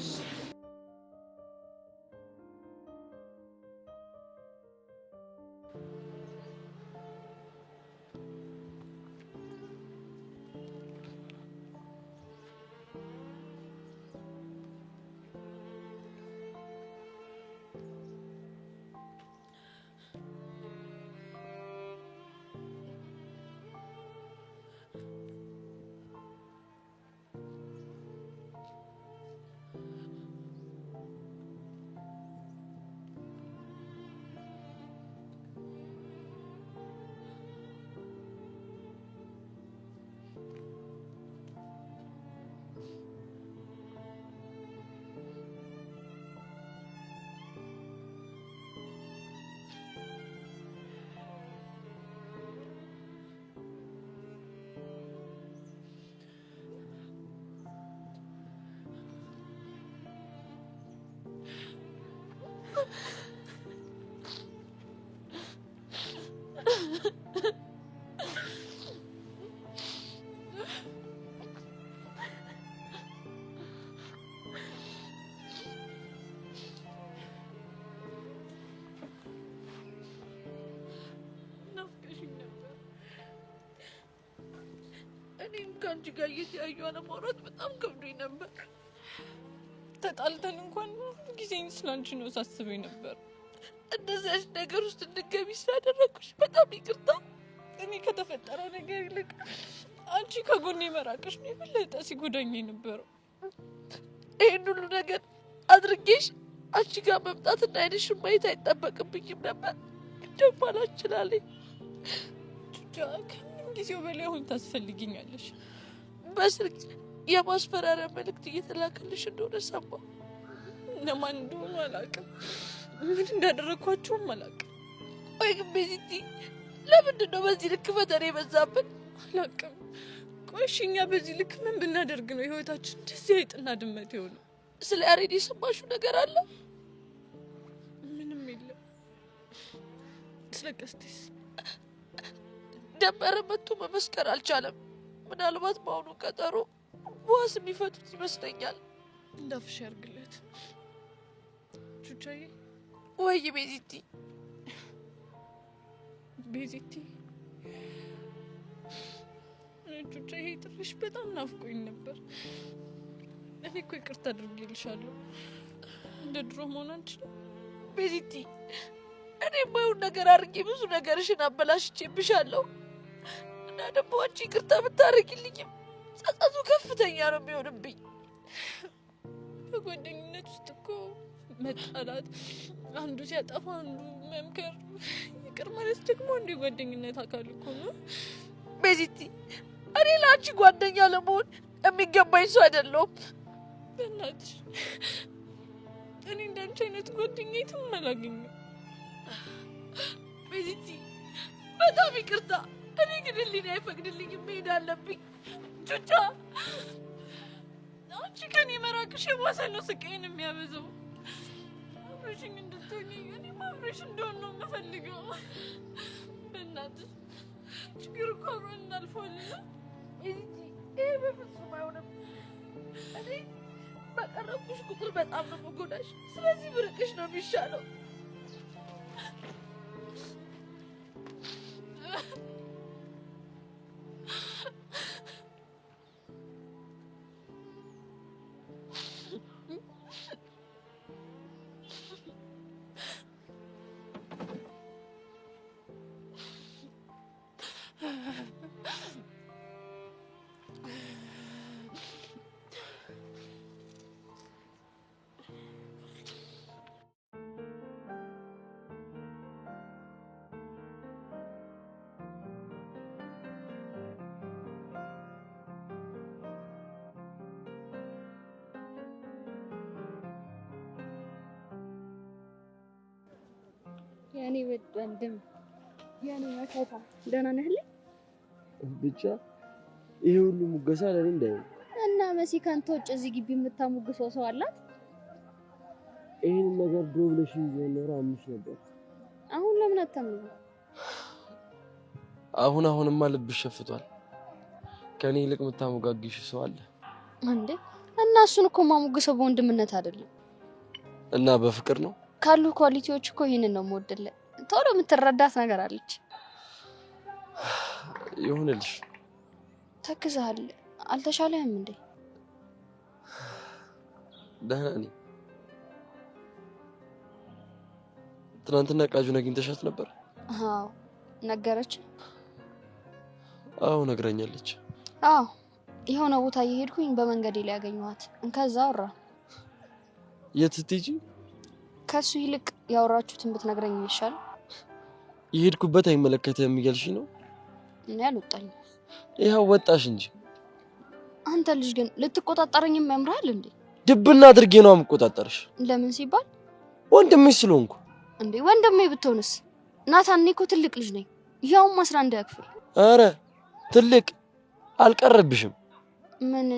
እኔም ከአንቺ ጋር እየተያዩ አለማውራት በጣም ከብዶኝ ነበር። ተጣልተን እንኳን ጊዜን ስላንቺ ነው ሳስበኝ ነበር። እንደዚያች ነገር ውስጥ እንድትገቢ ስላደረግኩሽ በጣም ይቅርታ። እኔ ከተፈጠረው ነገር ይልቅ አንቺ ከጎኔ መራቅሽ ነው የበለጠ ሲጎዳኝ የነበረው። ይህን ሁሉ ነገር አድርጌሽ አንቺ ጋር መምጣትና ዓይንሽን ማየት አይጠበቅብኝም ነበር። ደግሞ አላስችላለኝ። ከምንም ጊዜው በላይ አሁን ታስፈልጊኛለሽ። በስልክ የማስፈራሪያ መልእክት እየተላከልሽ እንደሆነ ሰማሁ። እነማን እንደሆኑ አላውቅም፣ ምን እንዳደረግኳቸውም አላውቅም። ወይ ግን ቤዚቲ ለምንድን ነው በዚህ ልክ ፈተና የበዛብን? አላውቅም። ቆይ እሺ እኛ በዚህ ልክ ምን ብናደርግ ነው ህይወታችን እንደዚህ አይጥና ድመት የሆነው? ስለ ያሬድ የሰማሽው ነገር አለ? ምንም የለም። ስለ ቀስቴስ? ደመረ መጥቶ መመስከር አልቻለም። ምናልባት በአሁኑ ቀጠሮ ዋስ የሚፈቱት ይመስለኛል። እንዳፍሽ ያርግለት ቹቻዬ። ወይ ቤዚቲ፣ ቤዚቲ ቹቻዬ ጥሪሽ በጣም ናፍቆኝ ነበር። እኔ እኮ ይቅርታ አድርጌልሻለሁ። እንደ ድሮ መሆን አንችልም ቤዚቲ። እኔ የማይሆን ነገር አድርጌ ብዙ ነገርሽን አበላሽቼብሻለሁ እና ደግሞ አንቺ ይቅርታ ብታደርጊልኝም ጸጸቱ ከፍተኛ ነው የሚሆንብኝ። በጓደኝነት ውስጥ እኮ መጣላት፣ አንዱ ሲያጠፋ አንዱ መምከር፣ ይቅር ማለት ደግሞ አንዱ የጓደኝነት አካል እኮ ነው። ቤዚቲ እኔ ለአንቺ ጓደኛ ለመሆን የሚገባኝ ሰው አይደለሁም። በእናትሽ እኔ እንዳንቺ አይነት ጓደኛ የትም አላገኝም። ቤዚቲ በጣም ይቅርታ። እኔ ግን ህሊና አይፈቅድልኝም፣ መሄድ አለብኝ። ቹቻ አንቺ ከኔ መራቅሽ የባሰ ነው ስቃይን የሚያበዛው። አብረሽኝ እንድትሆኚ እኔም አብረሽ እንደሆን ነው የምፈልገው። በእናትሽ ችግር እኮ አብረን እናልፈዋለን። ይሄ በፍጹም አይሆንም። እኔ በቀረብኩሽ ቁጥር በጣም ነው የምጎዳሽ። ስለዚህ ብርቅሽ ነው የሚሻለው። የኔ ወንድም የኔ መከታ ደህና ነህ? ብቻ ይሄ ሁሉ ሙገሳ ለኔ እንዳይሆን እና መሲ ካንተ ውጭ እዚህ ግቢ የምታሙግሰው ሰው አላት? ይሄን ነገር ድሮ ብለሽ ይዘነራ አምሽ ነበር። አሁን ለምን አታምኑ? አሁንማ ልብሽ ሸፍቷል። ከኔ ይልቅ የምታሞጋግሽ ሰው አለ እንዴ? እና እሱን እኮ ማሙግሰው በወንድምነት አይደለም እና በፍቅር ነው። ካሉ ኳሊቲዎች እኮ ይሄንን ነው የምወድልህ። ቶሎ የምትረዳት ነገር አለች። ይሁንልሽ። ተክዘሃል። አልተሻለህም እንዴ? ደህና ነኝ። ትናንትና ቃጁን አግኝተሻት ነበር? አዎ ነገረች። አዎ ነግራኛለች። አዎ የሆነ ቦታ እየሄድኩኝ በመንገዴ ላይ ያገኘኋት። ከዛ አወራ። የት ስትሄጂ? ከሱ ይልቅ ያወራችሁትን ብትነግረኝ ይሻል። የሄድኩበት አይመለከትህም እያልሽኝ ነው? እኔ አልወጣኝም። ይኸው ወጣሽ እንጂ። አንተ ልጅ ግን ልትቆጣጣረኝም ያምራል እንዴ? ድብና አድርጌ ነው የምቆጣጠርሽ። ለምን ሲባል? ወንድምሽ ስለሆንኩ። እንዴ ወንድሜ ብትሆንስ? ናታን፣ እኔ እኮ ትልቅ ልጅ ነኝ። ያውም 11 ክፍል። አረ ትልቅ አልቀረብሽም። ምን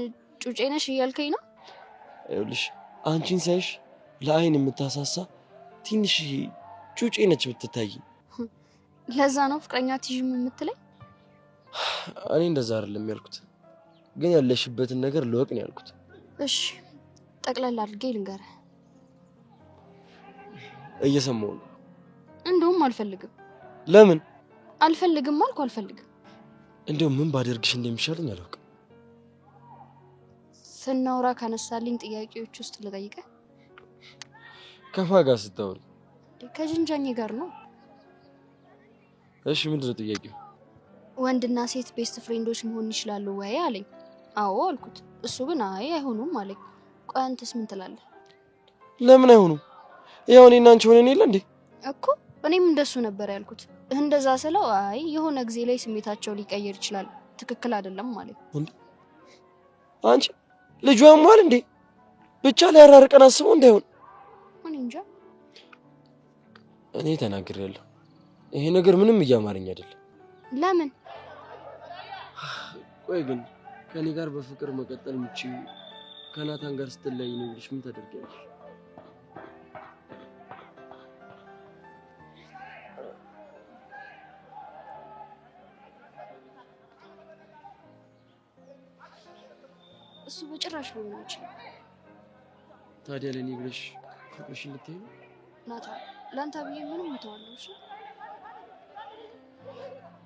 ጩጬ ነሽ እያልከኝ ነው? ይኸውልሽ አንቺን ሳይሽ ለአይን የምታሳሳ ትንሽ ጩጬ ነች ብትታይ። ለዛ ነው ፍቅረኛ ትይዥም የምትለኝ? እኔ እንደዛ አይደለም ያልኩት፣ ግን ያለሽበትን ነገር ልወቅ ነው ያልኩት። እሺ ጠቅላላ አድርጌ ልንገርህ። እየሰማሁ ነው። እንደውም አልፈልግም። ለምን አልፈልግም አልኩ? አልፈልግም። እንደው ምን ባደርግሽ እንደሚሻለኝ አላውቅም። ስናወራ ካነሳልኝ ጥያቄዎች ውስጥ ልጠይቅህ። ከፋ ጋር ስታወሪ? ከጅንጃኜ ጋር ነው። እሺ ምንድነው ጥያቄው? ወንድና ሴት ቤስት ፍሬንዶች መሆን ይችላሉ ወይ አለኝ። አዎ አልኩት። እሱ ግን አይ አይሆኑም አለኝ። ቆይ አንተስ ምን ትላለህ? ለምን አይሆኑም? ያው እኔና አንቺ ሆነን የለ እንዴ? እኮ እኔም እንደሱ ነበር ያልኩት። እንደዛ ስለው አይ የሆነ ጊዜ ላይ ስሜታቸው ሊቀየር ይችላል፣ ትክክል አይደለም ማለት እንዴ? አንቺ ልጁ ያሟል እንዴ? ብቻ ላይ ያራርቀን አስበው እንዳይሆን። ምን እንጃ። እኔ ተናግሬያለሁ። ይሄ ነገር ምንም እያማረኝ አይደለም። ለምን? ቆይ ግን ከኔ ጋር በፍቅር መቀጠል የምትችይው ከናታን ጋር ስትለያይ ነው ብለሽ ምን ታደርጊያለሽ? እሱ በጭራሽ ሊሆን ይችላል። ታዲያ ለኔ ብለሽ ፍቅርሽን ልትይ ነው? ናታን ለአንተ ብዬ ምንም እተዋለሁ። እሺ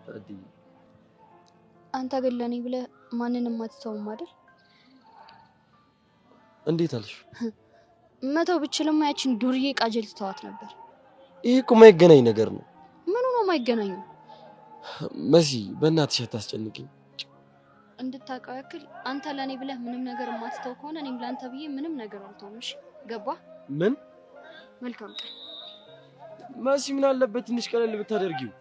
ታዲያ አንተ ግን ለኔ ብለህ ማንንም አትተውም አይደል? እንዴት አልሽ? መተው ብችልማ ያችን ዱርዬ ቃጀል ትተዋት ነበር። ይሄ እኮ የማይገናኝ ነገር ነው። ምኑ ነው የማይገናኘው? መሲ በእናትሽ አታስጨንቂኝ። እንድታውቀው ያክል አንተ ለኔ ብለህ ምንም ነገር የማትተው ከሆነ እኔም ለአንተ ብዬ ምንም ነገር አልተውም። እሺ ገባህ? ምን? መልካም ቀን። መሲ ምን አለበት ትንሽ ቀለል ብታደርጊው?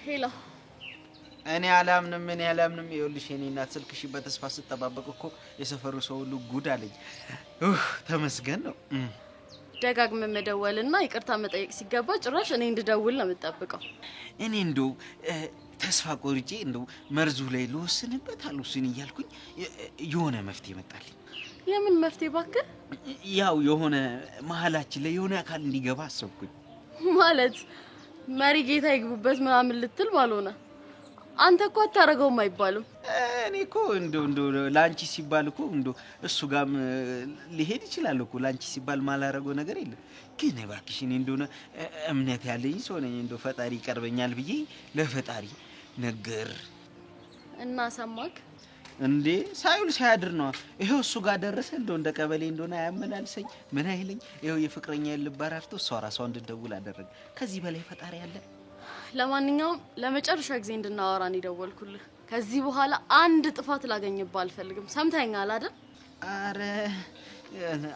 ሄሎ እኔ አላምንም። ይኸውልሽ የኔ እናት ስልክሽ በተስፋ ስትጠባበቅ እኮ የሰፈሩ ሰው ሁሉ ጉድ አለኝ። ተመስገን ነው። ደጋግመ መደወልና ይቅርታ መጠየቅ ሲገባ ጭራሽ እኔ እንድደውል ነው የምጠብቀው። እኔ እንደው ተስፋ ቆርጬ እንደው መርዙ ላይ ልወስንበት አልወስን እያልኩኝ የሆነ መፍትሄ መጣልኝ። የምን መፍትሄ እባክህ? ያው የሆነ መሀላችን ላይ የሆነ አካል እንዲገባ አሰብኩኝ። ማለት መሪ ጌታ ይግቡበት ምናምን ልትል ባልሆነ አንተ እኮ አታረገውም አይባልም። እኔ እኮ እንደው ላንቺ ሲባል እኮ እንደው እሱ ጋርም ሊሄድ ይችላል እኮ ላንቺ ሲባል ማላረገው ነገር የለም። ግን እባክሽ እኔ እንደሆነ እምነት ያለኝ ሰው ነኝ። እንደው ፈጣሪ ይቀርበኛል ብዬ ለፈጣሪ ነገር እና ሰማክ? እንዴ ሳይውል ሳያድር ነው ይሄው እሱ ጋር ደረሰ እንደው እንደ ቀበሌ እንደሆነ አያመላልሰኝ ምን አይለኝ ይሄው የፍቅረኛ ልባራርቶ እሷ ራሷ እንድደውል አደረገ ከዚህ በላይ ፈጣሪ አለ ለማንኛውም ለመጨረሻ ጊዜ እንድናወራ ነው የደወልኩልህ ከዚህ በኋላ አንድ ጥፋት ላገኝብህ አልፈልግም ሰምተኛል አይደል አረ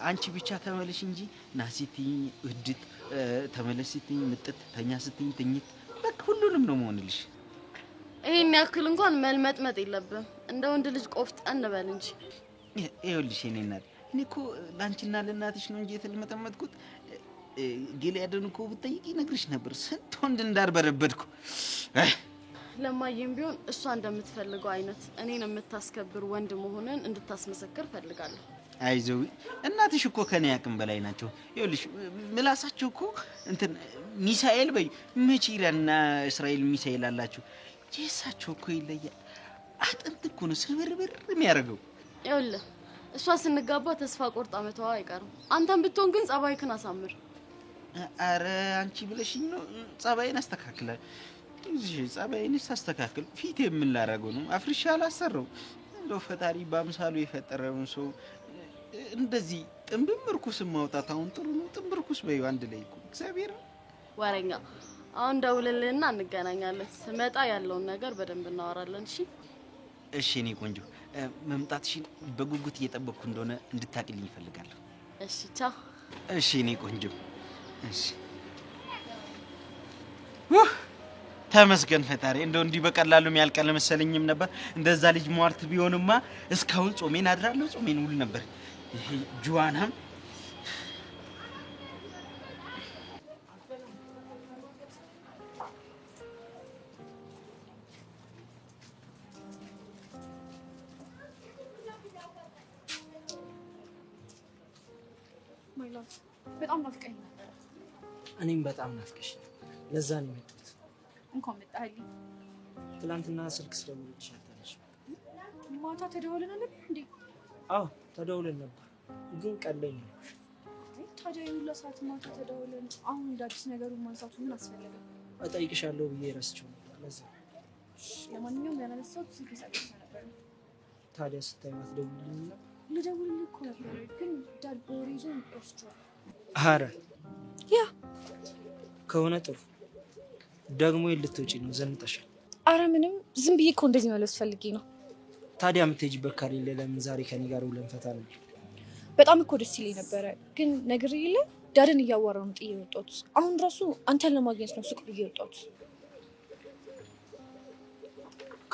አንቺ ብቻ ተመለሽ እንጂ ናሲቲኝ እድት ተመለሲቲኝ ምጥት ተኛ ስትኝ ትኝት በቃ ሁሉንም ነው መሆንልሽ ይሄን ያክል እንኳን መልመጥመጥ የለብም እንደ ወንድ ልጅ ቆፍጠን በል እንጂ ይኸውልሽ እኔ እናት እኔ እኮ ላንቺና ለእናትሽ ነው እንጂ የተለመጠመጥኩት ጊልያድን እኮ ብትጠይቂ ነግርሽ ነበር ስንት ወንድ እንዳርበረበድኩ ለማየም ቢሆን እሷ እንደምትፈልገው አይነት እኔን የምታስከብር ወንድ መሆንን እንድታስመሰክር ፈልጋለሁ አይዞህ እናትሽ እኮ ከኔ ያቅም በላይ ናቸው ይኸውልሽ ምላሳቸው እኮ እንትን ሚሳኤል በይ መቼ ኢራንና እስራኤል ሚሳኤል አላችሁ ጄሳቸው እኮ ይለያል አጥንት እኮ ነው ስብርብር የሚያደርገው ይኸውልህ እሷ ስንጋባ ተስፋ ቆርጣ መተዋ አይቀርም አንተም ብትሆን ግን ጸባይክን አሳምር አረ አንቺ ብለሽኝ ነው ጸባይን አስተካክላል እሺ ጸባይን ሳስተካክል ፊት ምን ላደርገው ነው አፍርሻ አላሰረው እንደው ፈጣሪ በአምሳሉ የፈጠረውን ሰው እንደዚህ ጥምብርኩስ ማውጣት አሁን ጥሩ ነው ጥምብርኩስ በይው አንድ ላይ እኮ እግዚአብሔር ወሬኛ አሁን ደውልልህና እንገናኛለን ስመጣ ያለውን ነገር በደንብ እናወራለን እሺ እሺ እኔ ቆንጆ መምጣትሽን በጉጉት እየጠበቅኩ እንደሆነ እንድታቅልኝ እፈልጋለሁ እሺ ቻው እሺ እኔ ቆንጆ እሺ ተመስገን ፈጣሪ እንደው እንዲህ በቀላሉ የሚያልቀለ መሰለኝም ነበር እንደዛ ልጅ ሟርት ቢሆንማ እስካሁን ጾሜን አድራለሁ ጾሜን ውል ነበር ይሄ ጁዋናም ማይላቭ በጣም ናፍቀኝ ነበር እኔም በጣም ናፍቀሽ ለዛ ነው የመጣሁት እንኳን መጣህልኝ ትናንትና ስልክ ስለምልሽ አታለሽ ማታ ተደውለን ነበር እንዴ አዎ ተደውለን ነበር ግን ቀለኝ ነው ታዲያ የሁላ ሰዓት ማታ ተደውለን አሁን እንዳዲስ ነገሩን ማንሳቱ ምን አስፈለገ እጠይቅሻለሁ ብዬ ረስቼው ነበር ለዛ ለማንኛውም ያነሳሁት ስልክ ሰጥቼ ነበር ታዲያ ስታዩ አትደውልልኝ ነበር ልደውልልህ እኮ ነበር ግን ዳድ ቦሪ ይዞ ወስዷል ኧረ ያ ከሆነ ጥሩ ደግሞ ልትወጪ ነው ዘንጠሻል ኧረ ምንም ዝም ብዬ እኮ እንደዚህ ማለት ፈልጌ ነው ታዲያ የምትሄጂበት ከሌለ ለምን ዛሬ ከኔ ጋር ውለን ፈታ ነው በጣም እኮ ደስ ይለኝ ነበረ ግን ነገር የለ ዳድን እያዋራሁ ነው ጥዬ የወጣሁት አሁን ራሱ አንተን ለማግኘት ነው ሱቅ ብዬ የወጣሁት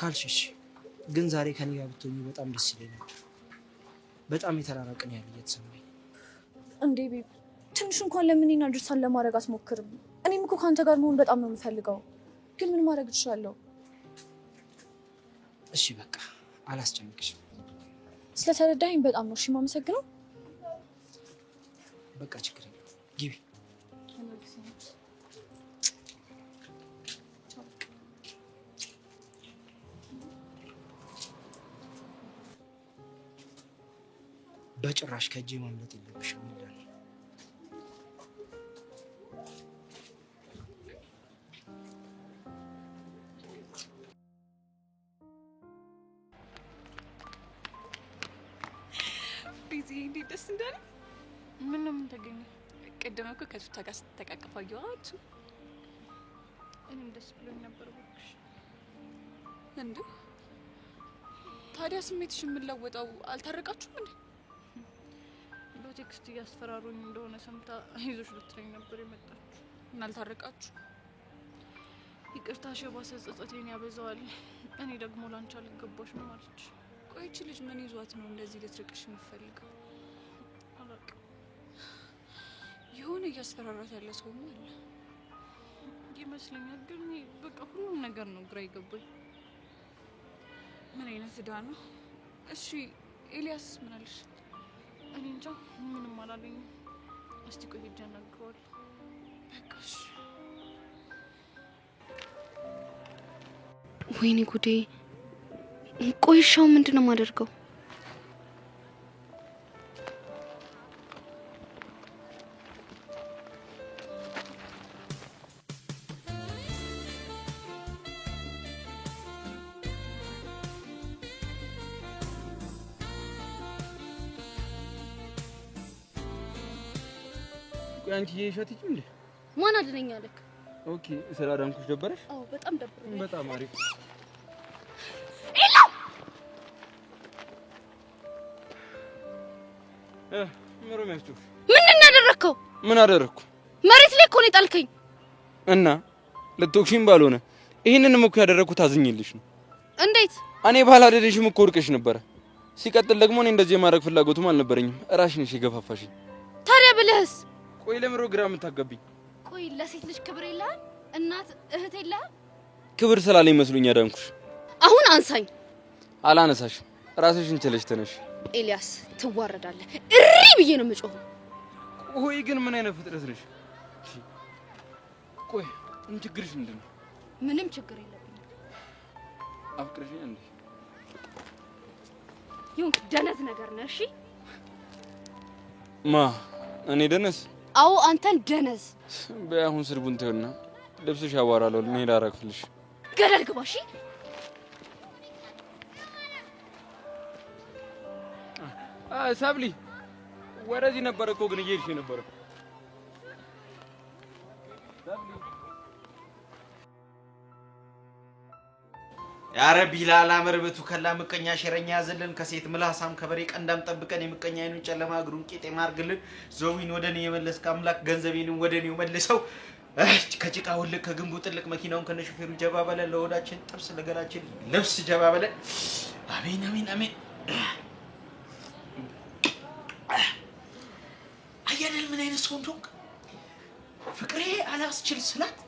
ካልሽሽ ግን ዛሬ ከኔ ጋር ብትሆኚ በጣም ደስ ይለኝ ነበር በጣም የተራራቅን ያለ እየተሰማኝ እንዴ ቤብ ትንሽ እንኳን ለምንና ድርሳን ለማድረግ አትሞክርም እኔም እኮ ካንተ ጋር መሆን በጣም ነው የምፈልገው ግን ምን ማድረግ እችላለሁ እሺ በቃ አላስጨንቅሽም ስለተረዳኸኝ በጣም ነው እሺ የማመሰግነው በቃ ችግር የለም ግቢ በጭራሽ ከእጄ ማምለጥ የለብሽም ይላል ቢዚ እንዴት ደስ እንዳለ ምን ተገኘ ቀደም እኮ ከቱታ ጋር ስትተቃቀፉ አየኋችሁ እኔም ደስ ብሎኝ ነበር እባክሽ እንዴ ታዲያ ስሜትሽ የምለወጣው አልታረቃችሁም እንዴ በቴክስት እያስፈራሩኝ እንደሆነ ሰምታ አይዞሽ ልትለኝ ነበር የመጣችው እና አልታረቃችሁ ይቅርታሽ የባሰ ጸጸቴን ያበዛዋል እኔ ደግሞ ላንቺ አልገባሽም አለች ቆይቺ ልጅ ምን ይዟት ነው እንደዚህ ልትርቅሽ የምትፈልገው አላውቅም የሆነ እያስፈራራት ያለ ሰው አለ ይመስለኛል ግን በቃ ሁሉም ነገር ነው ግራ ይገባኝ ምን አይነት ዕዳ ነው እሺ ኤልያስ ምን አለሽ እኔ እንጃ ምንም አላለኝም እስቲ ቆይ ሂጅ አናግረዋለሁ በቃሽ ወይኔ ጉዴ ቆይሻው ምንድነው የማደርገው ቆይ አንቺ እየሸትሽ እንዴ? ማን አድነኛ አለክ? ኦኬ ስላዳንኩሽ ደበረሽ? አዎ በጣም ደብሮኛል። በጣም አሪፍ። ኤላ ምሮ የሚያስጨው ምንድን ነው ያደረከው? ምን አደረኩ? መሬት ላይ እኮ ነው የጣልከኝ። እና ልትወቅሽኝ ባልሆነ ይሄንንም እኮ ያደረኩት አዝኜልሽ ነው። እንዴት? እኔ ባላደረሽም እኮ ወድቀሽ ነበረ። ሲቀጥል ደግሞ እኔ እንደዚህ የማድረግ ፍላጎቱም አልነበረኝም። እራስሽ ነሽ የገፋፋሽኝ። ታዲያ ብለህስ? ቆይ ለምሮ ግራ የምታጋቢኝ? ቆይ ለሴት ልጅ ክብር የለህም? እናት እህት የለህም? ክብር ስላለኝ መስሎኝ አዳንኩሽ። አሁን አንሳኝ። አላነሳሽም። ራስሽን ችለሽ ተነሽ። ኤልያስ ትዋረዳለህ። እሪ ብዬ ነው የምጮኸው። ቆይ ግን ምን አይነት ፍጥረት ነሽ? ቆይ ምን ችግርሽ ምንድን ነው? ምንም ችግር የለብኝም። አፍቅረሽኝ እንዴ? ይሁን ደነዝ ነገር ነህ። እሺ ማ እኔ ደነዝ? አዎ አንተን ደነዝ። በአሁን ስልቡን ተውና ልብስሽ ያዋራለው እኔ ላረግፍልሽ። ገደል ግባ። እሺ ሰብሊ ወደዚህ ነበር እኮ ግን እየሄድሽ ነበር። ያረቢ ላላመርበቱ ከላ ምቀኛ ሸረኛ ያዘልን ከሴት ምላሳም ከበሬ ቀንዳም ጠብቀን የምቀኛ አይኑን ጨለማ እግሩን ቄጤማ አርግልን ዘዊን ወደኔ የመለስክ አምላክ ገንዘቤንም ወደኔው መልሰው ከጭቃ ወልቅ ከግንቡ ጥልቅ መኪናውን ከነሹፌሩ ጀባ በለ ለወዳችን ጥብስ ለገላችን ልብስ ጀባ በለ። አሜን አሜን አሜን። አያደል ምን አይነት ሰው እንደሆንክ ፍቅሬ አላስችል ስላት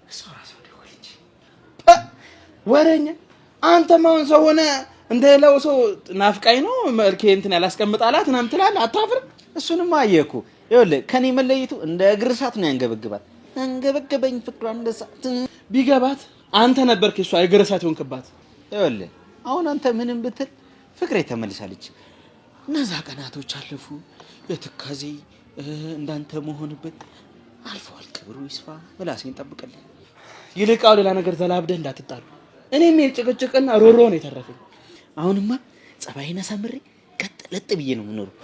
እሷ ራሷ ደወለች። ወረኛ አንተ ማን ሰው ሆነ እንደሌላው ሰው ናፍቃኝ ነው መልኬ እንትን ያላስቀምጣላት እናም ትላለህ። አታፍር? እሱንም አየኩ። ይኸውልህ ከኔ መለየቱ እንደ እግር እሳት ነው ያንገበግባት። አንገበገበኝ ፍቅሯ እንደ እሳት ቢገባት አንተ ነበርክ እሷ እግር እሳት ሆንክባት። ይኸውልህ አሁን አንተ ምንም ብትል ፍቅሬ ተመልሳለች። እነዛ ቀናቶች አለፉ። የትካዜ እንዳንተ መሆንበት አልፏል። ክብሩ ይስፋ። ምላሴን ጠብቀልኝ። ይልቃው ሌላ ነገር ዘላብደህ እንዳትጣሉ። እኔም የጭቅጭቅና ሮሮ ነው የተረፈኝ። አሁንማ ጸባይና ሳምሬ ቀጥለጥ ብዬ ነው የምኖረው።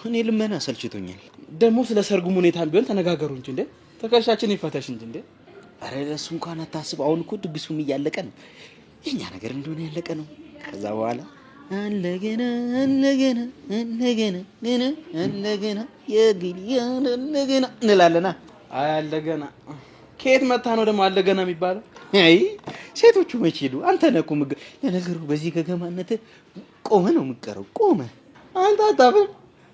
እኔ ልመና ሰልችቶኛል። ደግሞ ስለ ሰርጉም ሁኔታም ቢሆን ተነጋገሩ እንጂ እንዴ ተከሻችን ይፈተሽ እንጂ እንዴ። አረ ለሱ እንኳን አታስብ። አሁን እኮ ድግሱም እያለቀ ነው። የኛ ነገር እንደሆነ ያለቀ ነው። ከዛ በኋላ አለገና አለገና አለገና ገና አለገና የግልያን አለገና እንላለና። አይ አለገና ከየት መጣ ነው ደግሞ አለገና የሚባለው? አይ ሴቶቹ መቼ ሄዱ? አንተ ነህ እኮ ለነገሩ በዚህ ከገማነት ቆመ ነው የምትቀረው። ቆመ አንተ አታፍም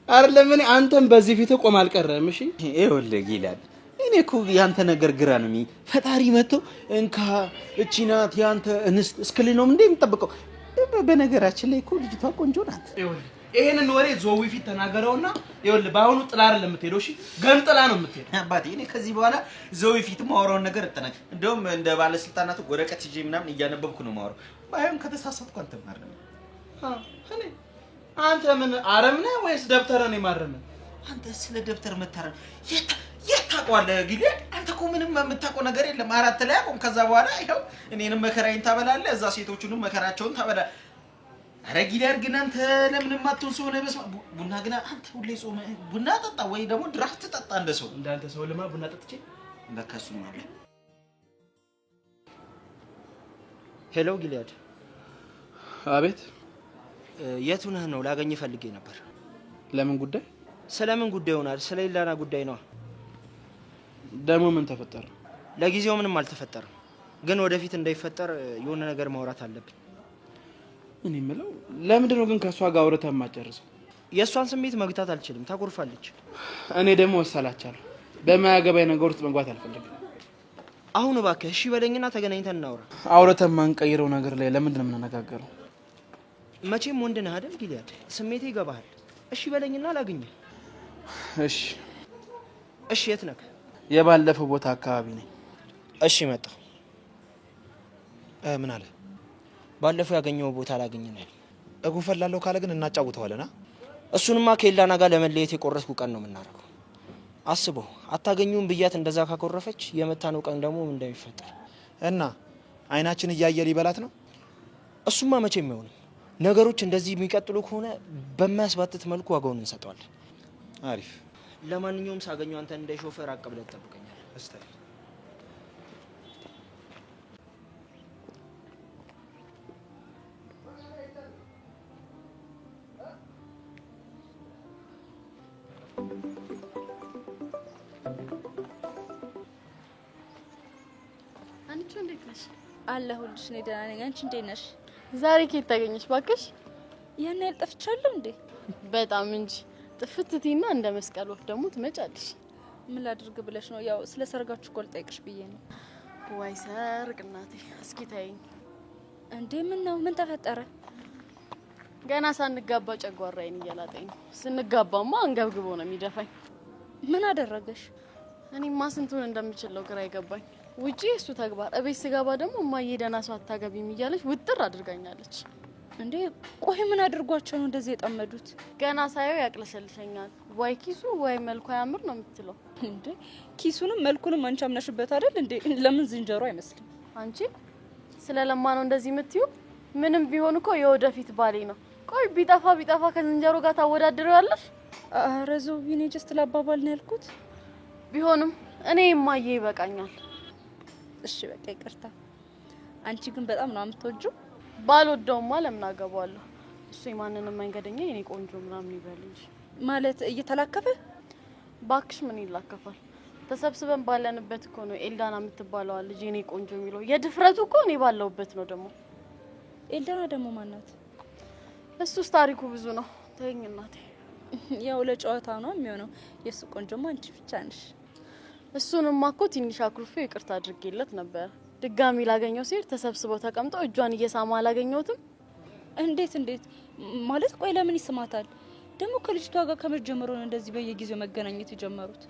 አይደለም? እኔ አንተም በዚህ ፊት ቆም አልቀረም። እሺ ይኸውልህ ጊላል እኔ እኮ ያንተ ነገር ግራ ነው የሚል ፈጣሪ መጥቶ እንካ እቺ ናት ያንተ እንስት እስክልህ ነው እንዴ የምጠብቀው? በነገራችን ላይ እኮ ልጅቷ ቆንጆ ናት። ይኸውልህ ይሄንን ወሬ ዞዊ ፊት ተናገረውና ይኸውልህ በአሁኑ ጥላ አይደለም የምትሄደው። እሺ ገንጥላ ነው የምትሄደው። አባቴ እኔ ከዚህ በኋላ ዞዊ ፊት ማወራውን ነገር እጠናኝ። እንደውም እንደ ባለስልጣናቱ ወረቀት ይዤ ምናምን እያነበብኩ ነው ማወራው። ባይሆን ከተሳሳትኩ አንተ ማረም። እኔ አንተ ምን አረም ነህ ወይስ ደብተር ነው የማረም? አንተ ስለ ደብተር መታረም የት ታውቀዋለህ? ጊዜ አንተ እኮ ምንም የምታውቀው ነገር የለም። አራት ላይ አቆም። ከዛ በኋላ ይኸው እኔንም መከራዬን ታበላለህ፣ እዛ ሴቶቹንም መከራቸውን ታበላለህ። አረ ጊዳር ግን አንተ ለምንም አትሆን ሰው ነህ። በስመ ቡና ግን አንተ ሁሌ ጾም ቡና ጠጣ ወይ ደግሞ ድራፍት ጠጣ እንደሰው እንዳንተ ሰው ለማ ቡና ጠጥቼ ለካሱ ማለት። ሄሎ ጊሊያድ። አቤት። የቱ ነህ ነው? ላገኝ ፈልጌ ነበር። ለምን ጉዳይ? ስለምን ጉዳይ ሆናል? ስለ ሌላና ጉዳይ ነው። ደግሞ ምን ተፈጠረ? ለጊዜው ምንም አልተፈጠረም፣ ግን ወደፊት እንዳይፈጠር የሆነ ነገር ማውራት አለብኝ። እኔ የምለው ለምንድን ነው ግን ከሷ ጋር አውርተህ የማትጨርሰው? የእሷን ስሜት መግታት አልችልም፣ ታኮርፋለች። እኔ ደግሞ ወሰላቻለሁ። በማያገባኝ ነገር ውስጥ መግባት አልፈልግም። አሁን እባክህ እሺ በለኝና ተገናኝተን እናውራ። አውርተን የማንቀይረው ነገር ላይ ለምንድን ነው የምንነጋገረው? መቼም ወንድ ነህ አይደል ጊሊያድ? ስሜቴ ይገባሃል። እሺ በለኝና ላግኝህ። እሺ እሺ። የት ነህ? የባለፈው ቦታ አካባቢ ነኝ። እሺ መጣሁ። ምን አለ? ባለፈው ያገኘው ቦታ ላገኝ ነው። እጉፈላለሁ ካለ ግን እናጫውተዋለና። እሱንማ ከኤላና ጋር ለመለየት የቆረጥኩ ቀን ነው የምናደርገው። አስበው፣ አታገኙም ብያት እንደዛ ካኮረፈች የመታነው ቀን ደግሞ ምን እንደሚፈጠር እና አይናችን እያየ ሊበላት ነው። እሱማ መቼም አይሆንም። ነገሮች እንደዚህ የሚቀጥሉ ከሆነ በማያስባትት መልኩ ዋጋውን እንሰጠዋለን። አሪፍ። ለማንኛውም ሳገኘው አንተ እንደ ሾፌር አቀብለህ ትጠብቀኛለህ። እስታይ አንቺ እንዴት ነሽ? አለሁልሽ። እኔ ደህና ነኝ። አንቺ እንዴት ነሽ? ዛሬ ከየት ታገኘሽ ባክሽ? ያን ያህል ጠፍቻለሁ እንዴ? በጣም እንጂ ጥፍትቲና እንደ መስቀል ወፍ ደግሞ ትመጫለሽ። ምን ላድርግ ብለሽ ነው? ያው ስለ ሰርጋችሁ እኮ ልጠይቅሽ ብዬ ነው። ወይ ሰርግ እናቴ፣ እስኪ ታይኝ እንዴ። ምን ነው? ምን ተፈጠረ? ገና ሳንጋባ ጨጓራዬን እያላጠኝ ነው። ስንጋባማ አንገብግቦ ነው የሚደፋኝ። ምን አደረገሽ? እኔማ ስንቱን እንደምችለው ግራ ይገባኝ። ውጪ እሱ ተግባር፣ እቤት ስገባ ደግሞ እማዬ ደህና ሰው አታገቢም እያለች ውጥር አድርጋኛለች። እንዴ ቆይ ምን አድርጓቸው ነው እንደዚህ የጠመዱት? ገና ሳየው ያቅለሸልሸኛል። ወይ ኪሱ ወይ መልኩ ያምር ነው የምትለው። እንዴ ኪሱንም መልኩንም አንቺ አምነሽበት አይደል እንዴ? ለምን ዝንጀሮ አይመስልም? አንቺ ስለለማ ነው እንደዚህ የምትዩ? ምንም ቢሆን እኮ የወደፊት ባሌ ነው። ቆይ ቢጠፋ ከዝንጀሮ ጋር ታወዳድሪዋለሽ? ኧረ ዘውዬ፣ እኔ ጀስት ላባባል ነው ያልኩት። ቢሆንም እኔ እማዬ ይበቃኛል። እሺ በቃ ይቅርታ። አንቺ ግን በጣም ነው የምትወጂው። ባልወደውማ ለምን አገባዋለሁ? እሱ የማንንም መንገደኛ የኔ ቆንጆ ምናምን ይበል እንጂ። ማለት እየተላከፈ? ባክሽ ምን ይላከፋል? ተሰብስበን ባለንበት እኮ ነው ኤልዳና የምትባለዋ ልጅ የኔ ቆንጆ የሚለው። የድፍረቱ እኮ እኔ ባለውበት ነው ደግሞ። ኤልዳና ደግሞ ማናት? እሱስ ታሪኩ ብዙ ነው። ተይኝ እናቴ። ያው ለጨዋታ ነው የሚሆነው። የሱ ቆንጆማ አንቺ ብቻ ነሽ። እሱንማ እኮ ትንሽ አኩርፌ ይቅርታ አድርጌለት ነበር። ድጋሚ ላገኘው ሲል ተሰብስበው ተቀምጠው እጇን እየሳማ አላገኘሁትም። እንዴት ማለት? ቆይ ለምን ይስማታል? ደግሞ ከልጅቷ ጋር ከመጀመሩ ነው እንደዚህ በየጊዜው መገናኘት የጀመሩት?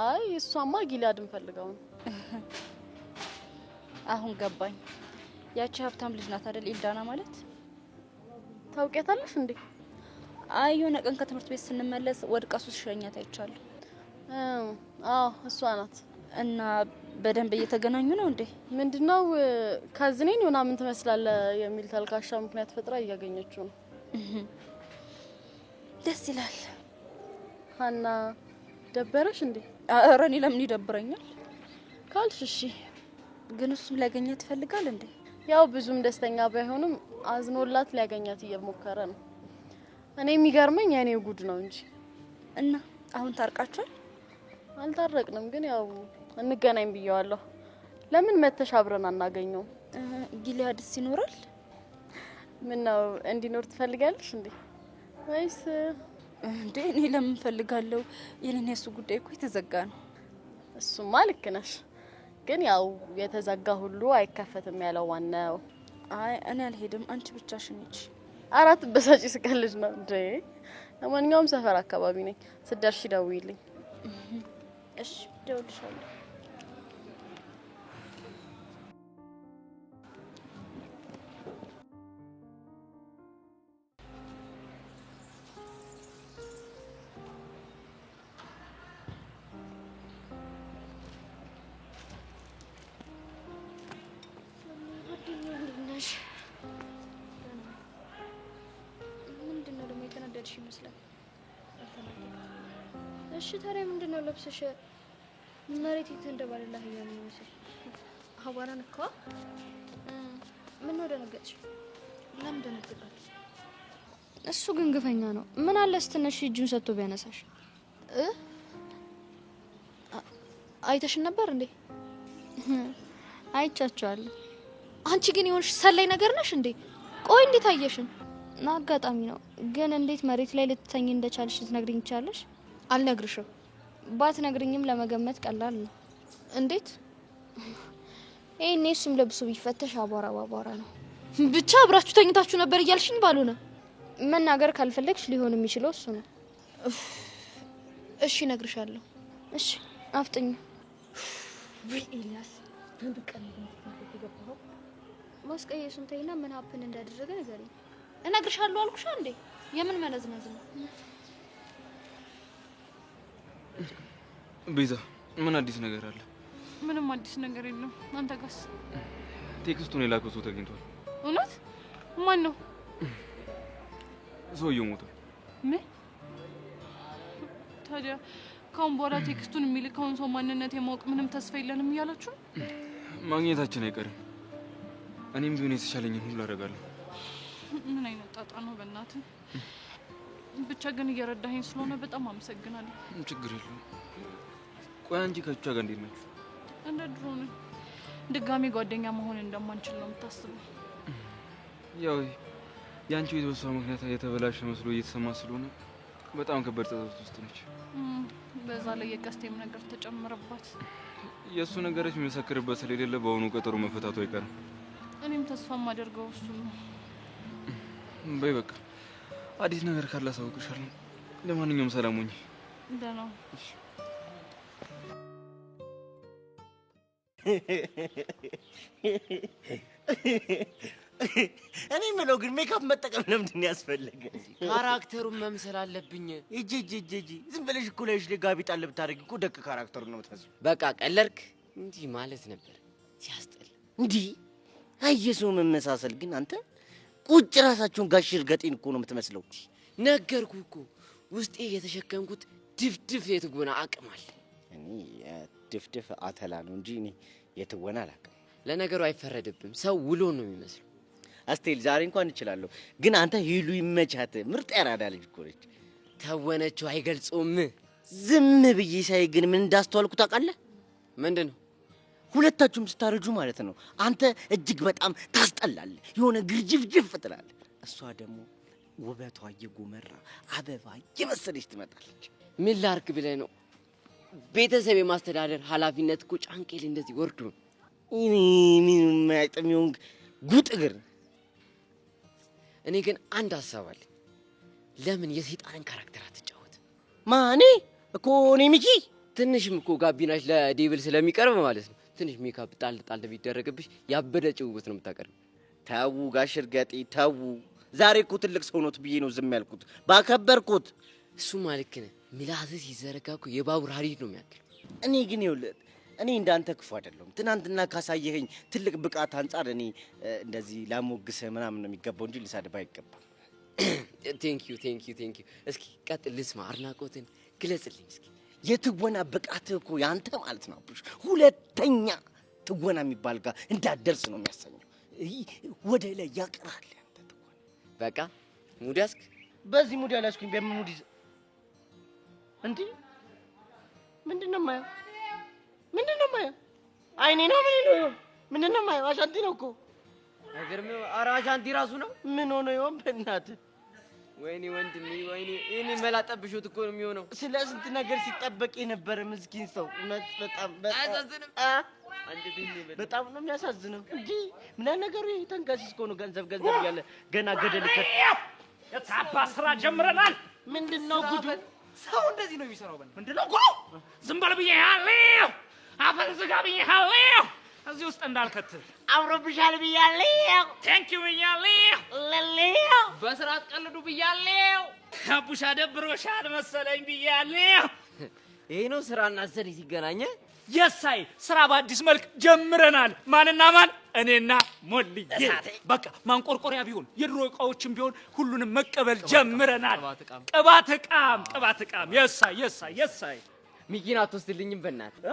አይ እሷማ ጊላድን ፈልገው ነው። አሁን ገባኝ። ያቺ ሀብታም ልጅ ናት አይደል ኤልዳና ማለት? ታውቂያታለሽ እንዴ? አይ የሆነ ቀን ከትምህርት ቤት ስንመለስ ወድቃ ሱስ ሸኛት አይቻለሁ። አዎ እሷ ናት። እና በደንብ እየተገናኙ ነው እንዴ? ምንድነው ካዝኔን ምናምን ትመስላለህ የሚል ተልካሻ ምክንያት ፈጥራ እያገኘችው ነው። ደስ ይላል። ሀና ደበረሽ እንዴ? ኧረ እኔ ለምን ይደብረኛል ካልሽ እሺ። ግን እሱም ሊያገኛት ይፈልጋል እንዴ? ያው ብዙም ደስተኛ ባይሆንም አዝኖላት ሊያገኛት እየሞከረ ነው። እኔ የሚገርመኝ የኔው ጉድ ነው እንጂ። እና አሁን ታርቃችኋል? አልታረቅንም፣ ግን ያው እንገናኝ ብየዋለሁ። ለምን መተሽ አብረን አናገኘው? ጊሊያድስ ይኖራል? ምን ነው እንዲኖር ትፈልጋለሽ እንዴ? ወይስ እንዴ? እኔ ለምን ፈልጋለሁ? የኔን የሱ ጉዳይ እኮ የተዘጋ ነው። እሱማ ልክ ነሽ፣ ግን ያው የተዘጋ ሁሉ አይከፈትም ያለው ዋናው። አይ እኔ አልሄድም፣ አንቺ ብቻሽን ሂጂ። አራት በሳጭ ስቀልጅ ነው እንዴ? ለማንኛውም ሰፈር አካባቢ ነኝ፣ ስትደርሺ ደውይልኝ። እሺ ደውልሻለሁ። ምንድነው ደግሞ የተናደድሽ ይመስላል? እሺ ታዲያ ምንድነው ለብሰሽ መሬት የተንደባለለ አህያ ነው የሚመስል? አቧራ ነካዋ? ምን ነው ደነገጥሽ? ለምን ደነገጥሽ? እሱ ግን ግፈኛ ነው። ምን አለ ስትነሽ እጁን ሰጥቶ ቢያነሳሽ? አይተሽ ነበር እንዴ? አይቻቸዋለሁ። አንቺ ግን የሆንሽ ሰላይ ነገር ነሽ እንዴ? ቆይ እንዴት አየሽን? አጋጣሚ ነው። ግን እንዴት መሬት ላይ ልትተኝ እንደቻልሽ ልትነግሪኝ ትቻለሽ? አልነግርሽም። ባትነግሪኝም ለመገመት ቀላል ነው። እንዴት? ይሄኔ እሱም ለብሶ ቢፈተሽ አቧራ ባቧራ ነው። ብቻ አብራችሁ ተኝታችሁ ነበር እያልሽኝ ባልሆነ። መናገር ካልፈለግሽ ሊሆን የሚችለው እሱ ነው። እሺ እነግርሻለሁ። እሺ አፍጥኝ። ወይ ኤልያስ በብቀን ነው ማስቀየሱን ተይና ምን ሀፕን እንዳደረገ ንገሪኝ። እነግርሻለሁ አልኩሽ እንዴ? የምን መነዝነዝ ነው? ቤዛ ምን አዲስ ነገር አለ? ምንም አዲስ ነገር የለም። አንተ ጋስ? ቴክስቱን የላከው ሰው ተገኝቷል። እውነት? ማን ነው? ሰውየው ሞተ። ምን? ታዲያ ካሁን በኋላ ቴክስቱን የሚልከውን ሰው ማንነት የማወቅ ምንም ተስፋ የለንም እያላችሁ? ማግኘታችን አይቀርም። እኔም ቢሆን የተሻለኝን ሁሉ አደርጋለሁ። ምን አይነት ጣጣ ነው በእናትህ። ብቻ ግን እየረዳኸኝ ስለሆነ በጣም አመሰግናለሁ። ችግር የለውም። ቆይ አንቺ ከቿ ጋር እንዴት ነች? እንደ ድሮ ነኝ። ድጋሚ ጓደኛ መሆን እንደማንችል ነው የምታስበው? ያው ያንቺ የተወሷ ምክንያት የተበላሸ መስሎ እየተሰማ ስለሆነ በጣም ከባድ ጸጸት ውስጥ ነች። በዛ ላይ የቀስቴም ነገር ተጨመረባት። የእሱ ነገሮች የሚመሰክርበት ስለሌለ በአሁኑ ቀጠሮ መፈታቱ አይቀርም። እኔም ተስፋ የማደርገው እሱ ነው። በይ በቃ አዲስ ነገር ካለ አሳውቅሻለሁ። ለማንኛውም ሰላም ሁኚ። ደህና እኔ የምለው ግን ሜካፕ መጠቀም ለምንድን ነው ያስፈለገ? ካራክተሩን መምሰል አለብኝ። እጂ ዝም ብለሽ እኮ ላይሽ ላይ ጋቢ ጣል ብታደርጊ እኮ ደቅ ካራክተሩን ነው የምትመስለው። በቃ ቀለድክ። እንዲህ ማለት ነበር ሲያስጠላ። እንዲህ አየሰው መመሳሰል ግን አንተ ቁጭ ራሳቸውን ጋሽ እርገጤን እኮ ነው የምትመስለው። ነገርኩ እኮ ውስጤ የተሸከምኩት ድፍድፍ የትወና አቅም አለ። እኔ ድፍድፍ አተላ ነው እንጂ እኔ የትወና አላውቅም። ለነገሩ አይፈረድብም። ሰው ውሎ ነው የሚመስለው። አስቴል ዛሬ እንኳን እችላለሁ፣ ግን አንተ ሂሉ ይመቻት። ምርጥ ያራዳ ልጅ እኮ ነች። ተወነችው አይገልጾም። ዝም ብዬ ሳይ ግን ምን እንዳስተዋልኩ ታውቃለህ? ምንድን ነው? ሁለታችሁም ስታረጁ ማለት ነው። አንተ እጅግ በጣም ታስጠላለህ፣ የሆነ ግርጅፍጅፍ ትላለህ። እሷ ደግሞ ውበቷ እየጎመራ አበባ እየመሰለች ትመጣለች። ምን ላርግ ብለህ ነው? ቤተሰብ የማስተዳደር ኃላፊነት እኮ ጫንቄ ላይ እንደዚህ ወርዶ ነው። ምን የማይጥሚውን ጉጥ እግር። እኔ ግን አንድ ሀሳብ አለኝ። ለምን የሰይጣንን ካራክተር አትጫወትም? ማኔ እኮ እኔ ሚኪ ትንሽም እኮ ጋቢናሽ ለዴብል ስለሚቀርብ ማለት ነው። ትንሽ ሜካፕ ጣል ጣል ቢደረግብሽ ያበደ ጭውውት ነው የምታቀርብ። ተው ጋሽ እርገጤ ተው። ዛሬ እኮ ትልቅ ሰው ኖት ብዬ ነው ዝም ያልኩት፣ ባከበርኩት። እሱ ማለት ነው ምላስህ ሲዘረጋ እኮ የባቡር ሀዲድ ነው የሚያክል። እኔ ግን ይኸውልህ እኔ እንዳንተ ክፉ አይደለሁም። ትናንትና ካሳየኸኝ ትልቅ ብቃት አንጻር እኔ እንደዚህ ላሞግስህ ምናምን ነው የሚገባው እንጂ ልሳድብህ አይገባም። ቴንኪዩ። እስኪ ቀጥል ልስማ፣ አድናቆትን ግለጽልኝ እስኪ። የትወና ብቃትህ እኮ ያንተ ማለት ነው አብሽ፣ ሁለተኛ ትወና የሚባል ጋር እንዳትደርስ ነው የሚያሰኘው። ወደ ላይ ያቀራል ያንተ ትወና። በቃ ሙድ ያዝክ። በዚህ ሙድ ያላስኩኝ በምን ሙድ ይዘ እንዴ? ምንድነው የማየው? አይኔ ነው ምንድነው የማየው? አሻንቲ ነው እኮ አይገርም? ኧረ አሻንቲ ራሱ ነው። ምን ሆነ ይሆን በእናትህ? ወይኔ ወንድሜ ወይኔ፣ እኔ መላጠብሾት እኮ ነው የሚሆነው። ስለ ስንት ነገር ሲጠበቅ የነበረ ምስኪን ሰው እውነት በጣም በጣም ነው የሚያሳዝነው። እንጂ ምን ነገሩ ተንጋሲስ እኮ ነው። ገንዘብ እያለ ገና ገደል የታባ ስራ ጀምረናል። ምንድነው ጉዱ? ሰው እንደዚህ ነው የሚሰራው። ምንድነው ጉዱ? ዝም በል ብዬሃለሁ። አፈን ዝጋ ብዬሃለሁ። እዚህ ውስጥ እንዳልከት አምሮብሻል ብያለሁ። ቴንኪው ብያለሁ። ለሌው በስርዓት ቀልዱ ብያለሁ። አቡሻ ደብሮሻል መሰለኝ ብያለሁ። ይሄ ነው ስራና ዘዴ ሲገናኘ። የሳይ ስራ በአዲስ መልክ ጀምረናል። ማንና ማን? እኔና ሞልዬ። በቃ ማንቆርቆሪያ ቢሆን የድሮ እቃዎችም ቢሆን ሁሉንም መቀበል ጀምረናል። ቅባት ዕቃም የሳይ ሚኪን አትወስድልኝም በእናትህ?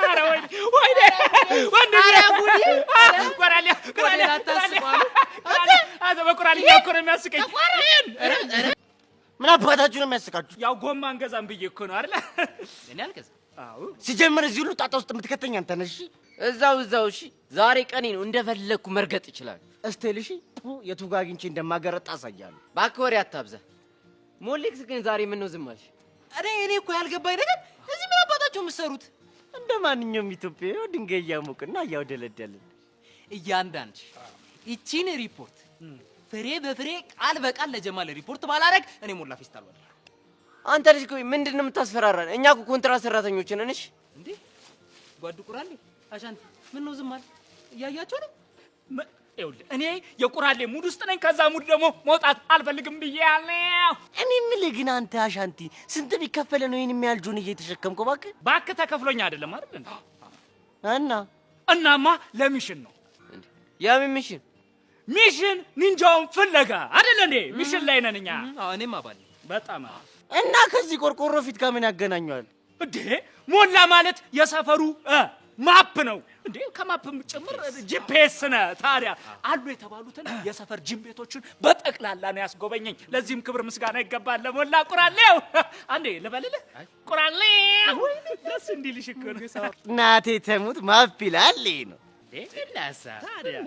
ኧረ ወይኔ በቁራልኛ እኮ ነው የሚያስቀኝ። ምን አባታችሁ ነው የሚያስቃችሁ? ያው ጎማ እንገዛም ብዬ እኮ ነው አይደለ? እኔ አልገዛም። ሲጀምር እዚህ ሁሉ ጣጣ ውስጥ የምትከተኝ አንተ ነህ። እዛው እሺ። ዛሬ ቀኔ ነው፣ እንደፈለግኩ መርገጥ ይችላል። እስቴል እሺ፣ የቱ ጋር አግኝቼ እንደማገረጥ አሳያለሁ። እባክህ ወሬ አታብዛ። ሞሌክስ ግን ዛሬ ምን ነው ዝም አልሽ? እኔ እኮ ያልገባኝ ነገር እዚህ ምን አባታችሁ የምትሰሩት? እንደ ማንኛውም ኢትዮጵያዊ ድንጋይ እያሞቅና እያውደለደልን እያንዳንድሽ ይቺን ሪፖርት ፍሬ በፍሬ ቃል በቃል ለጀማል ሪፖርት ባላረግ እኔ ሞላ ፌስታል ወጣ። አንተ ልጅ ቆይ ምንድን ነው የምታስፈራራን? እኛ እኮ ኮንትራት ሰራተኞች ነን። እሺ እንዴ ጓዱ ቁራሌ አሻንቲ ምን ነው ዝም አለ? እያያችሁ ነው። ይኸውልህ እኔ የቁራሌ ሙድ ውስጥ ነኝ። ከዛ ሙድ ደግሞ መውጣት አልፈልግም ብያለሁ። እኔ የምልህ ግን አንተ አሻንቲ ስንት ቢከፈለ ነው ይሄን የሚያህል ጆን እየተሸከምከው? እባክህ ተከፍሎኝ አይደለም አይደል? እናማ ለሚሽን ነው። የምን ሚሽን? ሚሽን ኒንጃውን ፍለጋ አይደል እንዴ? ሚሽን ላይ ነን እኛ። እኔም አባል በጣም እና ከዚህ ቆርቆሮ ፊት ከምን ያገናኘዋል እንዴ? ሞላ ማለት የሰፈሩ ማፕ ነው እንዴ? ከማፕም ጭምር ጂፒኤስ ነው። ታዲያ አሉ የተባሉትን የሰፈር ጅም ቤቶችን በጠቅላላ ነው ያስጎበኘኝ። ለዚህም ክብር ምስጋና ይገባል ለሞላ ቁራሌው። አንዴ ልበልልህ ቁራሌው ደስ እንዲልሽ እኮ ነው። እናቴ ተሙት ማፕ ይላል ነው ለሳ ታዲያ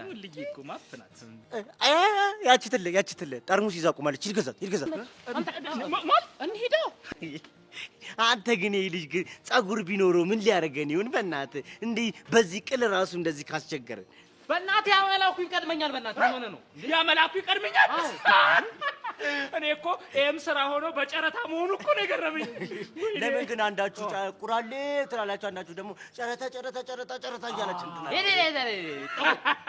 ሙልዬ እኮ ማፕ ናት። ያቺ ትልቅ ጠርሙስ ይዛ ቆማለች። ይልገዛት እንሂዳ። አንተ ግን ይሄ ልጅ ግን ጸጉር ቢኖረው ምን ሊያደርገን ይሁን? በእናትህ እንዲህ በዚህ ቅል ራሱ እንደዚህ ካስቸገረ በእናትህ ያመላኩ ይቀድመኛል። በእናትህ ምን ሆነ ነው ያመላኩ ይቀድመኛል? እኔ እኮ ይሄም ስራ ሆኖ በጨረታ መሆኑ እኮ ነው የገረመኝ። ለምን ግን አንዳችሁ ቁራሌ ትላላችሁ፣ አንዳችሁ ደግሞ ጨረታ እያላችሁ እንትና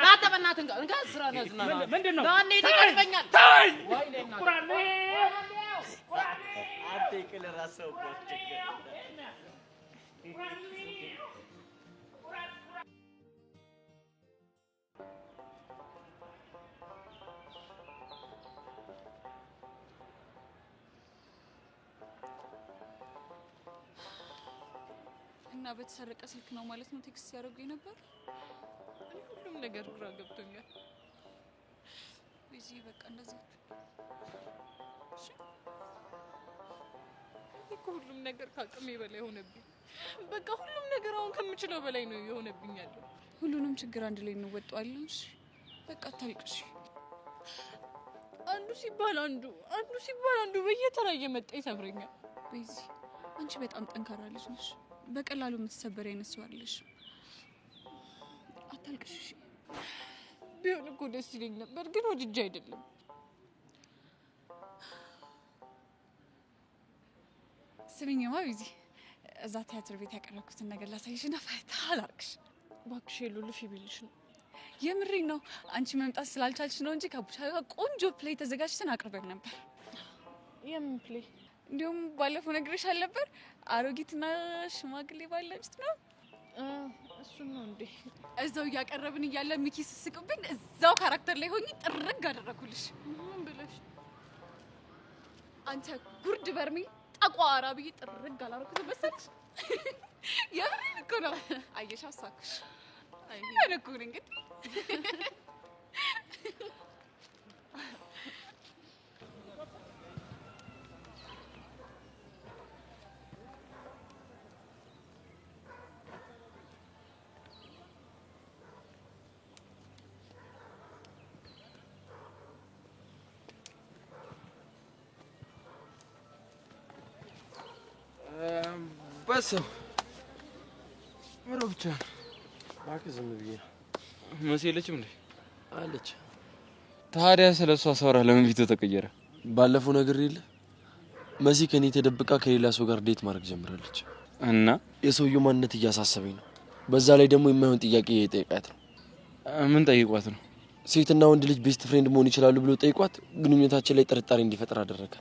ናተ በእናትህ እንጋ ስራ ነዝና ምንድነው ዳኔ ይቀድመኛል። ተይ ቁራሌ አንተ ቅል ራስህ እኮ አስቸገረ። እና በተሰረቀ ስልክ ነው ማለት ነው ቴክስት ያደርጉኝ ነበር። ሁሉም ነገር ግራ ገብቶኛል። እዚህ በቃ እንደዚህ እኮ ሁሉም ነገር ከአቅሜ በላይ ሆነብኝ። በቃ ሁሉም ነገር አሁን ከምችለው በላይ ነው የሆነብኝ ያለው። ሁሉንም ችግር አንድ ላይ እንወጣዋለን። እሺ በቃ አታልቅሽ። አንዱ ሲባል አንዱ በየተራ እየመጣ ይሰብረኛል። በዚህ አንቺ በጣም ጠንካራ ልጅ ነሽ። በቀላሉ የምትሰበር አይነት ሰው አይደለሽ። አታልቅሽ። ቢሆን እኮ ደስ ይለኝ ነበር፣ ግን ወድጄ አይደለም። ስሚኝማ ቢዚ፣ እዛ ቲያትር ቤት ያቀረብኩትን ነገር ላሳይሽና ፈታ አላርግሽ። እባክሽ የሉልሽ ይብልሽ ነው። የምሬን ነው። አንቺ መምጣት ስላልቻልሽ ነው እንጂ ከቡሻ ጋር ቆንጆ ፕሌይ ተዘጋጅተን አቅርበን ነበር። የምን ፕሌይ? እንዲሁም ባለፈው ነግሬሻል ነበር። አሮጊትና ሽማግሌ ባለች ነው። እሱን ነው እንዴ? እዛው እያቀረብን እያለ ሚኪ ስስቅብኝ እዛው ካራክተር ላይ ሆኜ ጥርግ አደረኩልሽ። ምን ብለሽ? አንተ ጉርድ በርሜል ጠቋራ ብዬ ጥርግ አላረኩት መሰለሽ? የምሬን እኮ ነው። አየሽ አሳኩሽ። አይ እኮ ነው እንግዲህ በሰው ምሮ ብቻ እባክህ ዝም ብዬ መሲ የለችም እንዴ? አለች። ታዲያ ስለሷ ሳወራ ለምን ፊቱ ተቀየረ? ባለፈው ነገር የለ መሲ ከኔ ተደብቃ ከሌላ ሰው ጋር ዴት ማድረግ ጀምራለች እና የሰውየው ማንነት እያሳሰበኝ ነው። በዛ ላይ ደግሞ የማይሆን ጥያቄ እየጠየቃት ነው። ምን ጠይቋት ነው? ሴትና ወንድ ልጅ ቤስት ፍሬንድ መሆን ይችላሉ ብሎ ጠይቋት ግንኙነታችን ላይ ጥርጣሬ እንዲፈጠር አደረገ።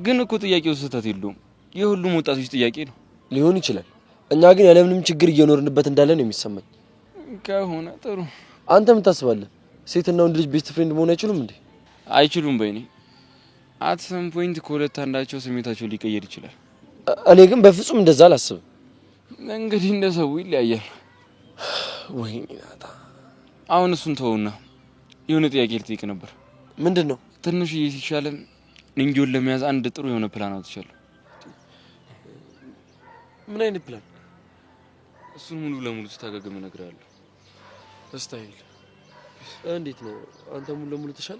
ግን እኮ ጥያቄው ስህተት የለውም። የሁሉም ወጣቶች ጥያቄ ነው። ሊሆን ይችላል። እኛ ግን ያለምንም ችግር እየኖርንበት እንዳለ ነው የሚሰማኝ። ከሆነ ጥሩ። አንተ ምን ታስባለህ? ሴትና ወንድ ልጅ ቤስት ፍሬንድ መሆን አይችሉም እንዴ? አይችሉም በእኔ አት ሰም ፖይንት ከሁለት አንዳቸው ስሜታቸው ሊቀየር ይችላል። እኔ ግን በፍጹም እንደዛ አላስብም። እንግዲህ እንደ ሰው ይለያያል። ወይኔ ናታ። አሁን እሱን ተውና የሆነ ጥያቄ ልጠይቅ ነበር። ምንድን ነው? ትንሽዬ ሲሻለን ንንጆን ለመያዝ አንድ ጥሩ የሆነ ፕላን አውጥቻለሁ። ምን አይነት ፕላን? እሱን ሙሉ ለሙሉ ስታገግም እነግርሃለሁ። እስታይል እንዴት ነው? አንተ ሙሉ ለሙሉ ተሻለ?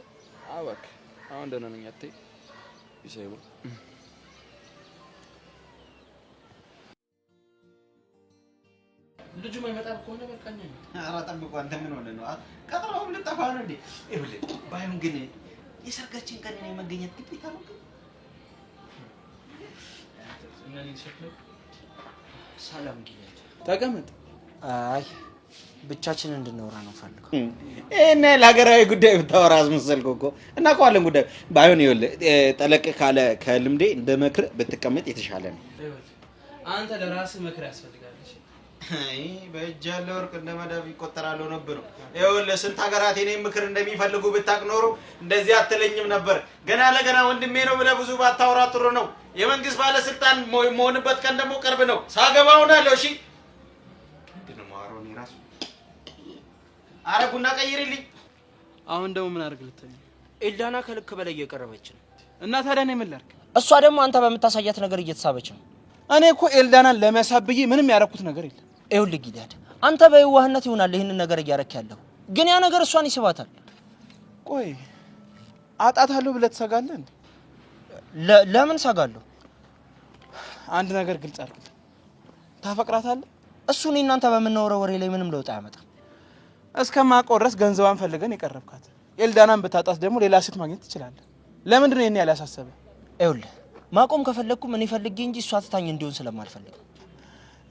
እባክህ አሁን ደህና ነኝ። አትይ ይሳይባ ልጁ ማይመጣ ከሆነ በቃኛ። ኧረ ጠብቁ። አንተ ምን ሆነ ነው? ቀጠሮውም ልጠፋ ነው እንዴ? ይኸውልህ ባይሆን ግን የሰርጋችን ቀን እኔ መገኘት ግዴታ ነው። ሰላም ጊዜያቸው ተቀመጥ። አይ ብቻችን እንድናወራ ነው ፈልገው። እኔ ለሀገራዊ ጉዳይ ብታወራ አስመሰልከው እኮ። እናውቀዋለን ጉዳዩ። ባይሆን ይኸውልህ ጠለቅ ካለ ከልምዴ እንደ መክር ብትቀመጥ የተሻለ ነው። አንተ ለራስህ መክር ያስፈልጋል። አይ በእጅ ያለ ወርቅ እንደ መዳብ ይቆጠራል ነበር። ይኸውልህ ስንት ሀገራት የኔን ምክር እንደሚፈልጉ ብታቅ ኖሮ እንደዚህ አትለኝም ነበር። ገና ለገና ወንድሜ ነው ብለህ ብዙ ባታወራ ጥሩ ነው። የመንግስት ባለስልጣን መሆንበት ቀን ደግሞ ቅርብ ነው። ሳገባ ሆናለሁ። እሺ ግን ማሮኒ ራሱ አረ ቡና ቀይርልኝ። አሁን ደግሞ ምን አድርግ ልትለኝ? ኤልዳና ከልክ በላይ እየቀረበች ነው። እና ታዲያ እኔ ምን ላድርግ? እሷ ደግሞ አንተ በምታሳያት ነገር እየተሳበች ነው። እኔ እኮ ኤልዳናን ለመሳብ ብዬ ምንም ያደረኩት ነገር የለም። ይኸውልህ ጊዳድ አንተ በየዋህነት ይሆናል ይሄንን ነገር እያረክ ያለው፣ ግን ያ ነገር እሷን ይስባታል። ቆይ አጣታለሁ ብለህ ትሰጋለህ እንዴ? ለምን ሰጋለሁ? አንድ ነገር ግልጽ አድርግልኝ። ታፈቅራታለህ? እሱ እኔ እናንተ በምናወራው ወሬ ላይ ምንም ለውጥ አያመጣም። እስከማውቀው ድረስ ገንዘቧን ፈልገን የቀረብካት። ኤልዳናን ብታጣት ደግሞ ሌላ ሴት ማግኘት ትችላለህ። ለምንድን ነው ይሄን ያላሳሰበ? ይኸውልህ ማቆም ከፈለኩም እኔ ፈልጌ እንጂ እሷ ትታኝ እንዲሆን ስለማልፈልግ።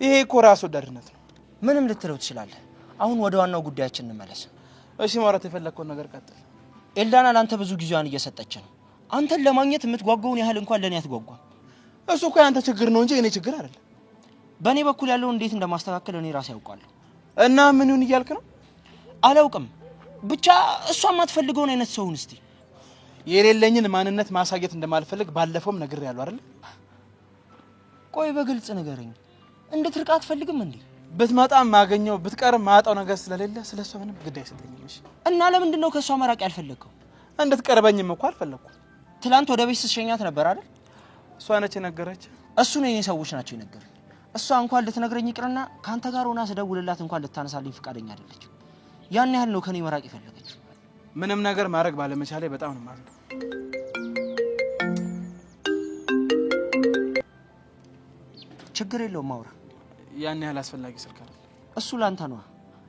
ይሄ እኮ ራስ ወዳድነት ነው። ምንም ልትለው ትችላለህ። አሁን ወደ ዋናው ጉዳያችን እንመለስ። እሺ ማውራት የፈለግከውን ነገር ቀጥል። ኤልዳና ለአንተ ብዙ ጊዜዋን እየሰጠች ነው። አንተን ለማግኘት የምትጓጓውን ያህል እንኳን ለኔ አትጓጓም። እሱ እኮ ያንተ ችግር ነው እንጂ እኔ ችግር አይደለም። በእኔ በኩል ያለው እንዴት እንደማስተካከል እኔ ራሴ ያውቃለሁ። እና ምን ይሁን እያልክ ነው? አላውቅም። ብቻ እሷ የማትፈልገውን አይነት ሰውን እስቲ የሌለኝን ማንነት ማሳየት እንደማልፈልግ ባለፈውም ነግሬያለሁ አይደል? ቆይ በግልጽ ንገረኝ። እንድትርቅ አትፈልግም እንዴ? ብትመጣም ማገኘው ብትቀርም ማጣው ነገር ስለሌለ ስለሷ ምንም ግድ አይሰጠኝም። እሺ እና ለምንድን ነው ከሷ መራቅ ያልፈለግከው? እንድትቀርበኝም እኮ አልፈለኩም። ትላንት ወደ ቤት ስትሸኛት ነበር አይደል? እሷ ነች የነገረች። እሱ ነው የኔ ሰዎች ናቸው የነገሩኝ። እሷ እንኳን ልትነግረኝ ይቅርና ካንተ ጋር ሆና ስደውልላት እንኳን ልታነሳልኝ ፍቃደኛ አይደለች። ያን ያህል ነው ከኔ መራቅ የፈለገች። ምንም ነገር ማድረግ ባለመቻሌ በጣም ነው ማለት። ችግር የለውም ማውራ። ያን ያህል አስፈላጊ ስልክ አይደል? እሱ ላንተ ነው።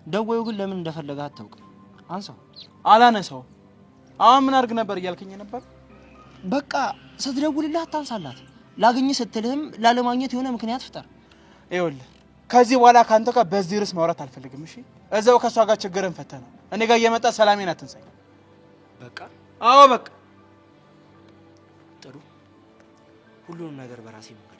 ደወዩ ግን ለምን እንደፈለገ አታውቅም። አንሳው። አላነሳው። አሁን ምን አድርግ ነበር እያልከኝ ነበር? በቃ ስትደውልልህ አታንሳላት። ላገኝ ስትልህም ላለማግኘት የሆነ ምክንያት ፍጠር። ይኸውልህ ከዚህ በኋላ ካንተ ጋር በዚህ ርዕስ ማውራት አልፈልግም። እሺ እዛው ከሷ ጋር ችግርን ፈተህ ነው። እኔ ጋር እየመጣ ሰላሜን አትንሳኝ። በቃ አዎ በቃ ጥሩ። ሁሉንም ነገር በራሴ መንገድ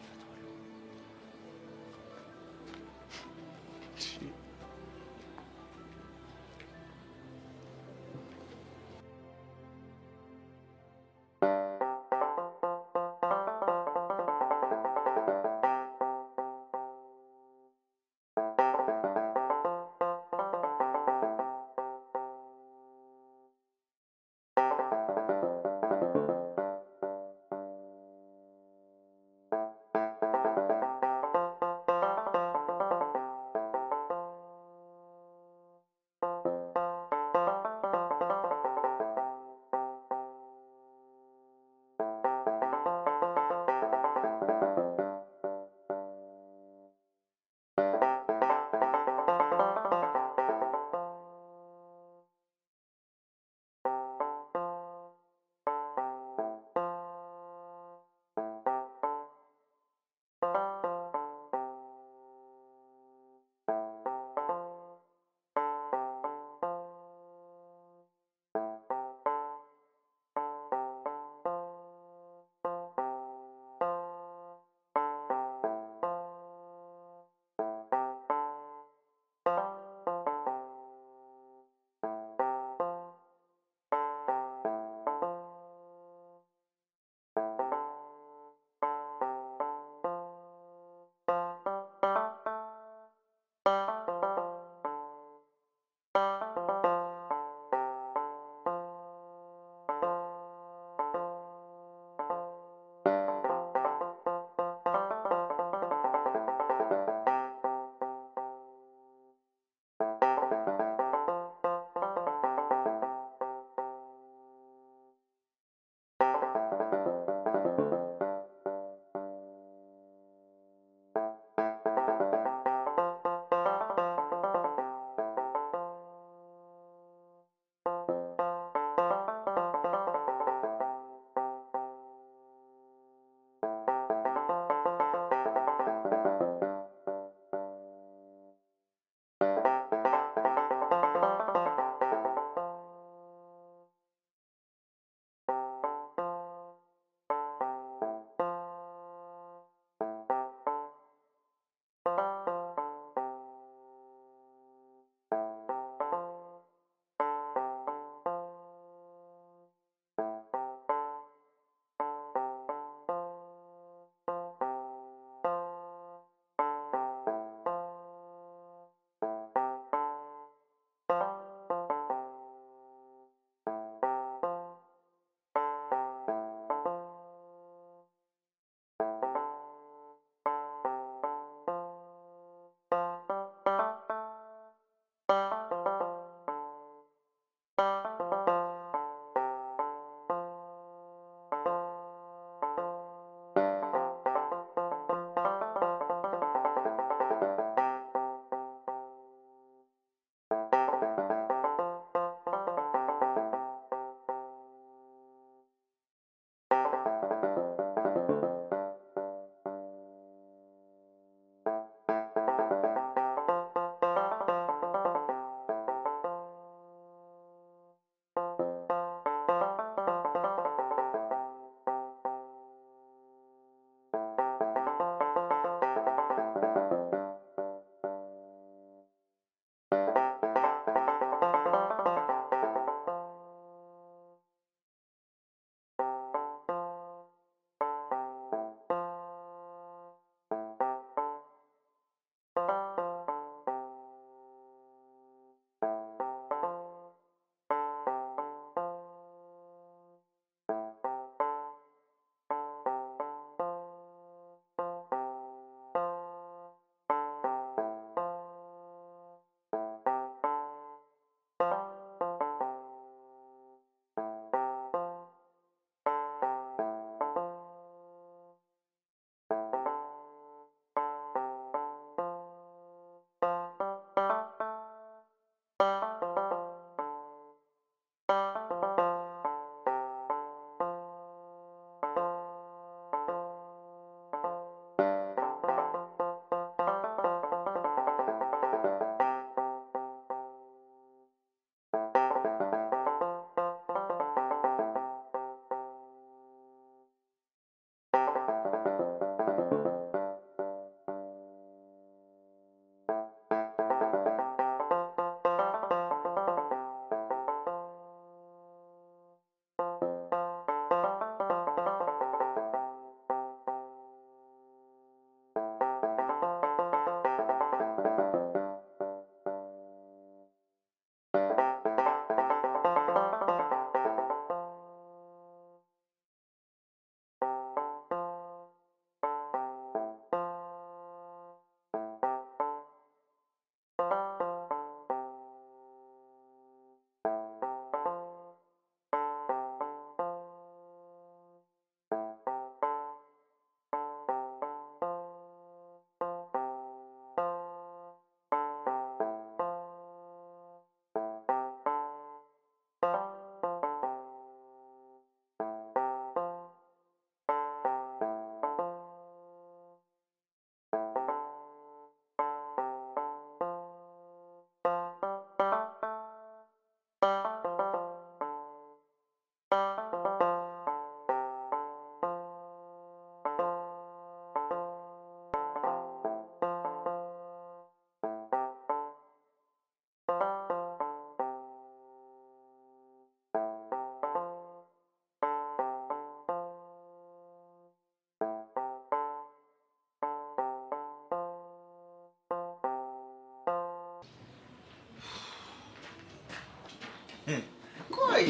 ቆይ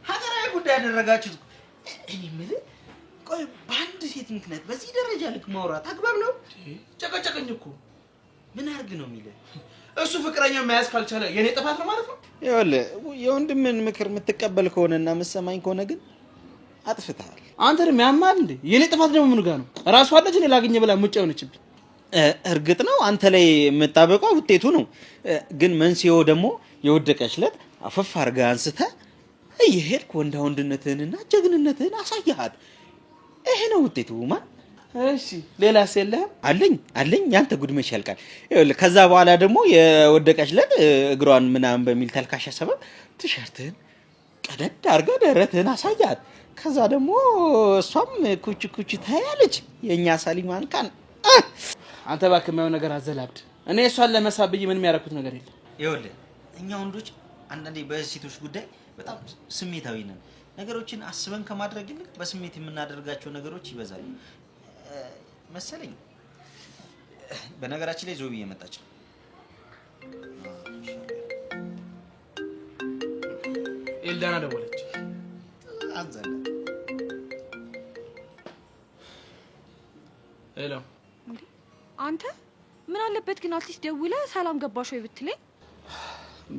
ሀገራዊ ጉዳይ ያደረጋችሁት እኔ የምልህ ቆይ በአንድ ሴት ምክንያት በዚህ ደረጃ ልክ ማውራት አግባብ ነው? ጨቀጨቀኝ እኮ ምን አድርግ ነው የሚልህ? እሱ ፍቅረኛው መያዝ ካልቻለ የኔ ጥፋት ነው ማለት ነው? ይኸውልህ የወንድምን ምክር የምትቀበል ከሆነና የምትሰማኝ ከሆነ ግን አጥፍተሃል። አንተ ደግሞ ያማል እንዴ? የኔ ጥፋት ደግሞ ምን ጋር ነው? ራሷ አለች እኔ ላገኘ ብላ ሙጫ ሆነችብኝ። እርግጥ ነው አንተ ላይ የምታበቀው ውጤቱ ነው። ግን መንስኤው ደግሞ የወደቀች ዕለት አፈፍ አድርገህ አንስተህ እየሄድክ ወንዳ ወንድነትህንና ጀግንነትህን አሳያሃት። ይሄ ነው ውጤቱ። ማን እሺ ሌላስ የለህም? አለኝ ያንተ ጉድ መች ያልቃል። ይኸውልህ ከዛ በኋላ ደግሞ የወደቀች ዕለት እግሯን ምናምን በሚል ተልካሻ ሰበብ ቲሸርትህን ቀደድ አድርገህ ደረትህን አሳያት። ከዛ ደግሞ እሷም ኩች ኩች ታያለች። የኛ ሳሊማን ካን አንተ እባክህ የማይሆን ነገር አዘላብድ። እኔ እሷን ለመሳብ ብዬ ምንም ያደረኩት ነገር የለም። ይኸውልህ እኛ ወንዶች አንዳንዴ በሴቶች ጉዳይ በጣም ስሜታዊ ነን። ነገሮችን አስበን ከማድረግ ይልቅ በስሜት የምናደርጋቸው ነገሮች ይበዛሉ መሰለኝ። በነገራችን ላይ ዞቢ እየመጣች ነው። ኤልዳና ደወለች። አንዘለ ሄሎ አንተ ምን አለበት ግን አትሊስት ደውለህ ሰላም ገባሽ ወይ ብትለኝ።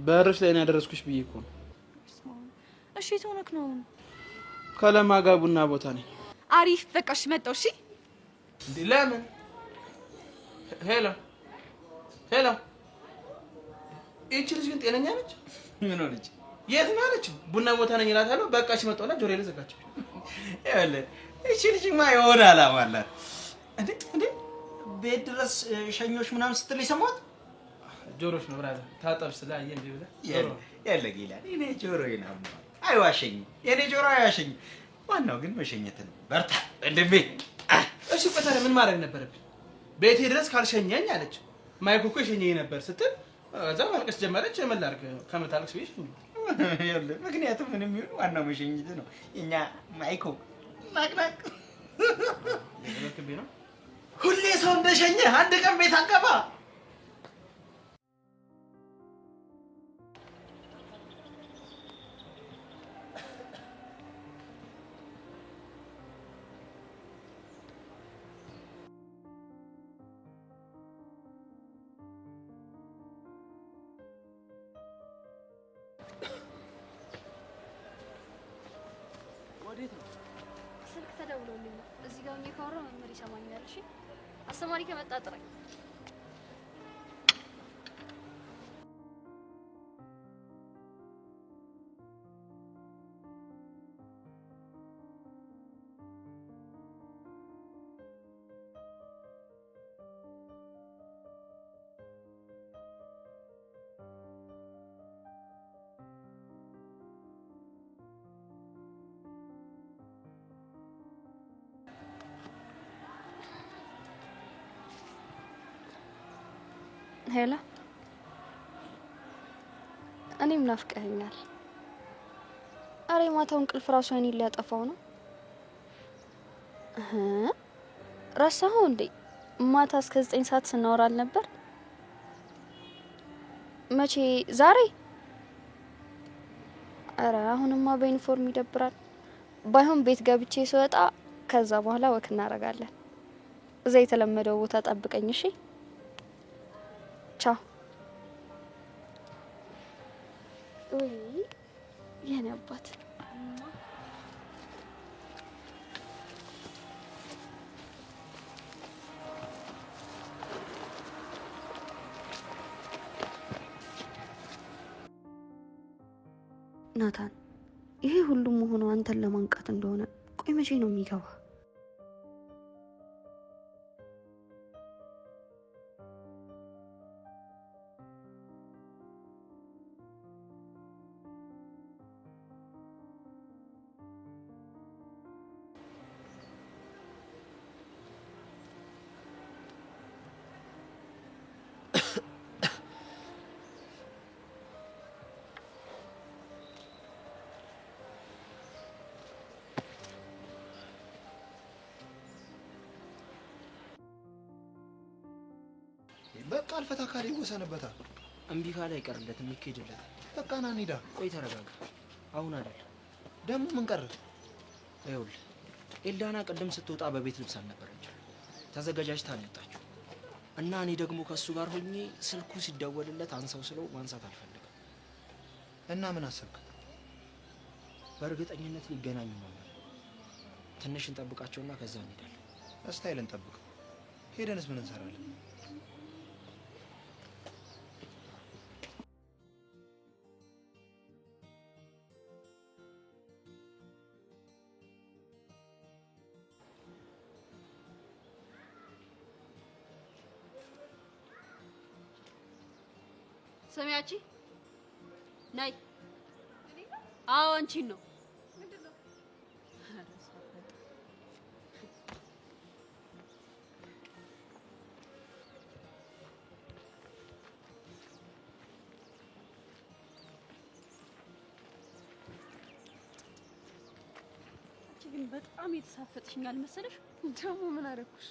በርሽ ላይ ነው ያደረስኩሽ ብዬ እኮ ነው። እሺ የት ሆነክ ነው? ከለማ ጋር ቡና ቦታ ነኝ። አሪፍ በቃ እሺ መጣሁ። እሺ እንዴ ለምን? ሄሎ ሄሎ እቺ ልጅ ግን ጤነኛ ነች? ምን ሆነች? የት ነው ያለችው? ቡና ቦታ ነኝ እላታለሁ። በቃ እሺ መጣሁ እና ጆሮዬ ላይ ዘጋችው። ይኸውልህ እቺ ልጅማ የሆነ ዓላማ አላት። እንዴ ቤት ድረስ ሸኞች ምናምን ስትል የሰማሁት ጆሮሽ ነው ብራዘር። ታጠብ ስላየ እንዴ ብለህ ያለ ጌላ እኔ ጆሮዬን አምኗል። አይዋሸኝም፣ የኔ ጆሮ አይዋሸኝም። ዋናው ግን መሸኘት ነው። በርታ ወንድሜ። እሺ ቆይ ታዲያ ምን ማድረግ ነበረብኝ? ቤቴ ድረስ ካልሸኘኝ አለች። ማይኩ እኮ የሸኘኝ ነበር ስትል እዛ ማልቀስ ጀመረች። ምን ላድርግ? ከምታለቅስ ብዬሽ ይኸውልህ ምክንያቱም ምንም ይሁን ዋናው መሸኘት ነው። የኛ ማይኮ ናቅናቅ ነው። ሁሌ ሰው እንደሸኘ አንድ ቀን ቤት አገባ። ስልክ ተደውሎልኝ ነው። እዚህ ጋር ሆኜ ካወራሁ መምህር ይሰማኛል። እሺ አስተማሪ ከመጣ ጥራኝ። ሄሎ እኔም ናፍቀኸኛል። አሬ ማታው እንቅልፍ ራሱ እኔን ሊያጠፋው ነው። ረሳኸው እንዴ? ማታ እስከ 9 ሰዓት ስናወራ አልነበር? መቼ? ዛሬ? አረ አሁንማ በዩኒፎርም ይደብራል። ባይሆን ቤት ገብቼ ስወጣ ከዛ በኋላ ወክ እናደርጋለን። እዛ የተለመደው ቦታ ጠብቀኝ እሺ? ቻው። ወይ የኔ አባት ናታን፣ ይሄ ሁሉም ሆኖ አንተን ለማንቃት እንደሆነ ቆይ መቼ ነው የሚገባ? በቃ አልፈታ ካለ ይወሰንበታል። እምቢ ካለ አይቀርለትም ይኬድለት። በቃ ና እንሂዳ። ቆይ ተረጋጋ። አሁን አይደል ደግሞ ምን ቀረ? ይኸውልህ ኤልዳና ቅድም ስትወጣ በቤት ልብስ አልነበረችም። ተዘጋጃጅታ ነው የወጣችው እና እኔ ደግሞ ከሱ ጋር ሆኜ ስልኩ ሲደወልለት አንሳው ስለው ማንሳት አልፈልግም። እና ምን አሰብክ? በእርግጠኝነት ሊገናኙ ነው። ትንሽ እንጠብቃቸውና ከዛ እንሄዳለን። እስታይል እንጠብቅ። ሄደንስ ምን እንሰራለን? ሰሚያቺ ነይ። አዎ አንቺን ነው። ግን በጣም የተሳፈጥሽኝ አልመሰለሽ? ደግሞ ምን አደረኩሽ?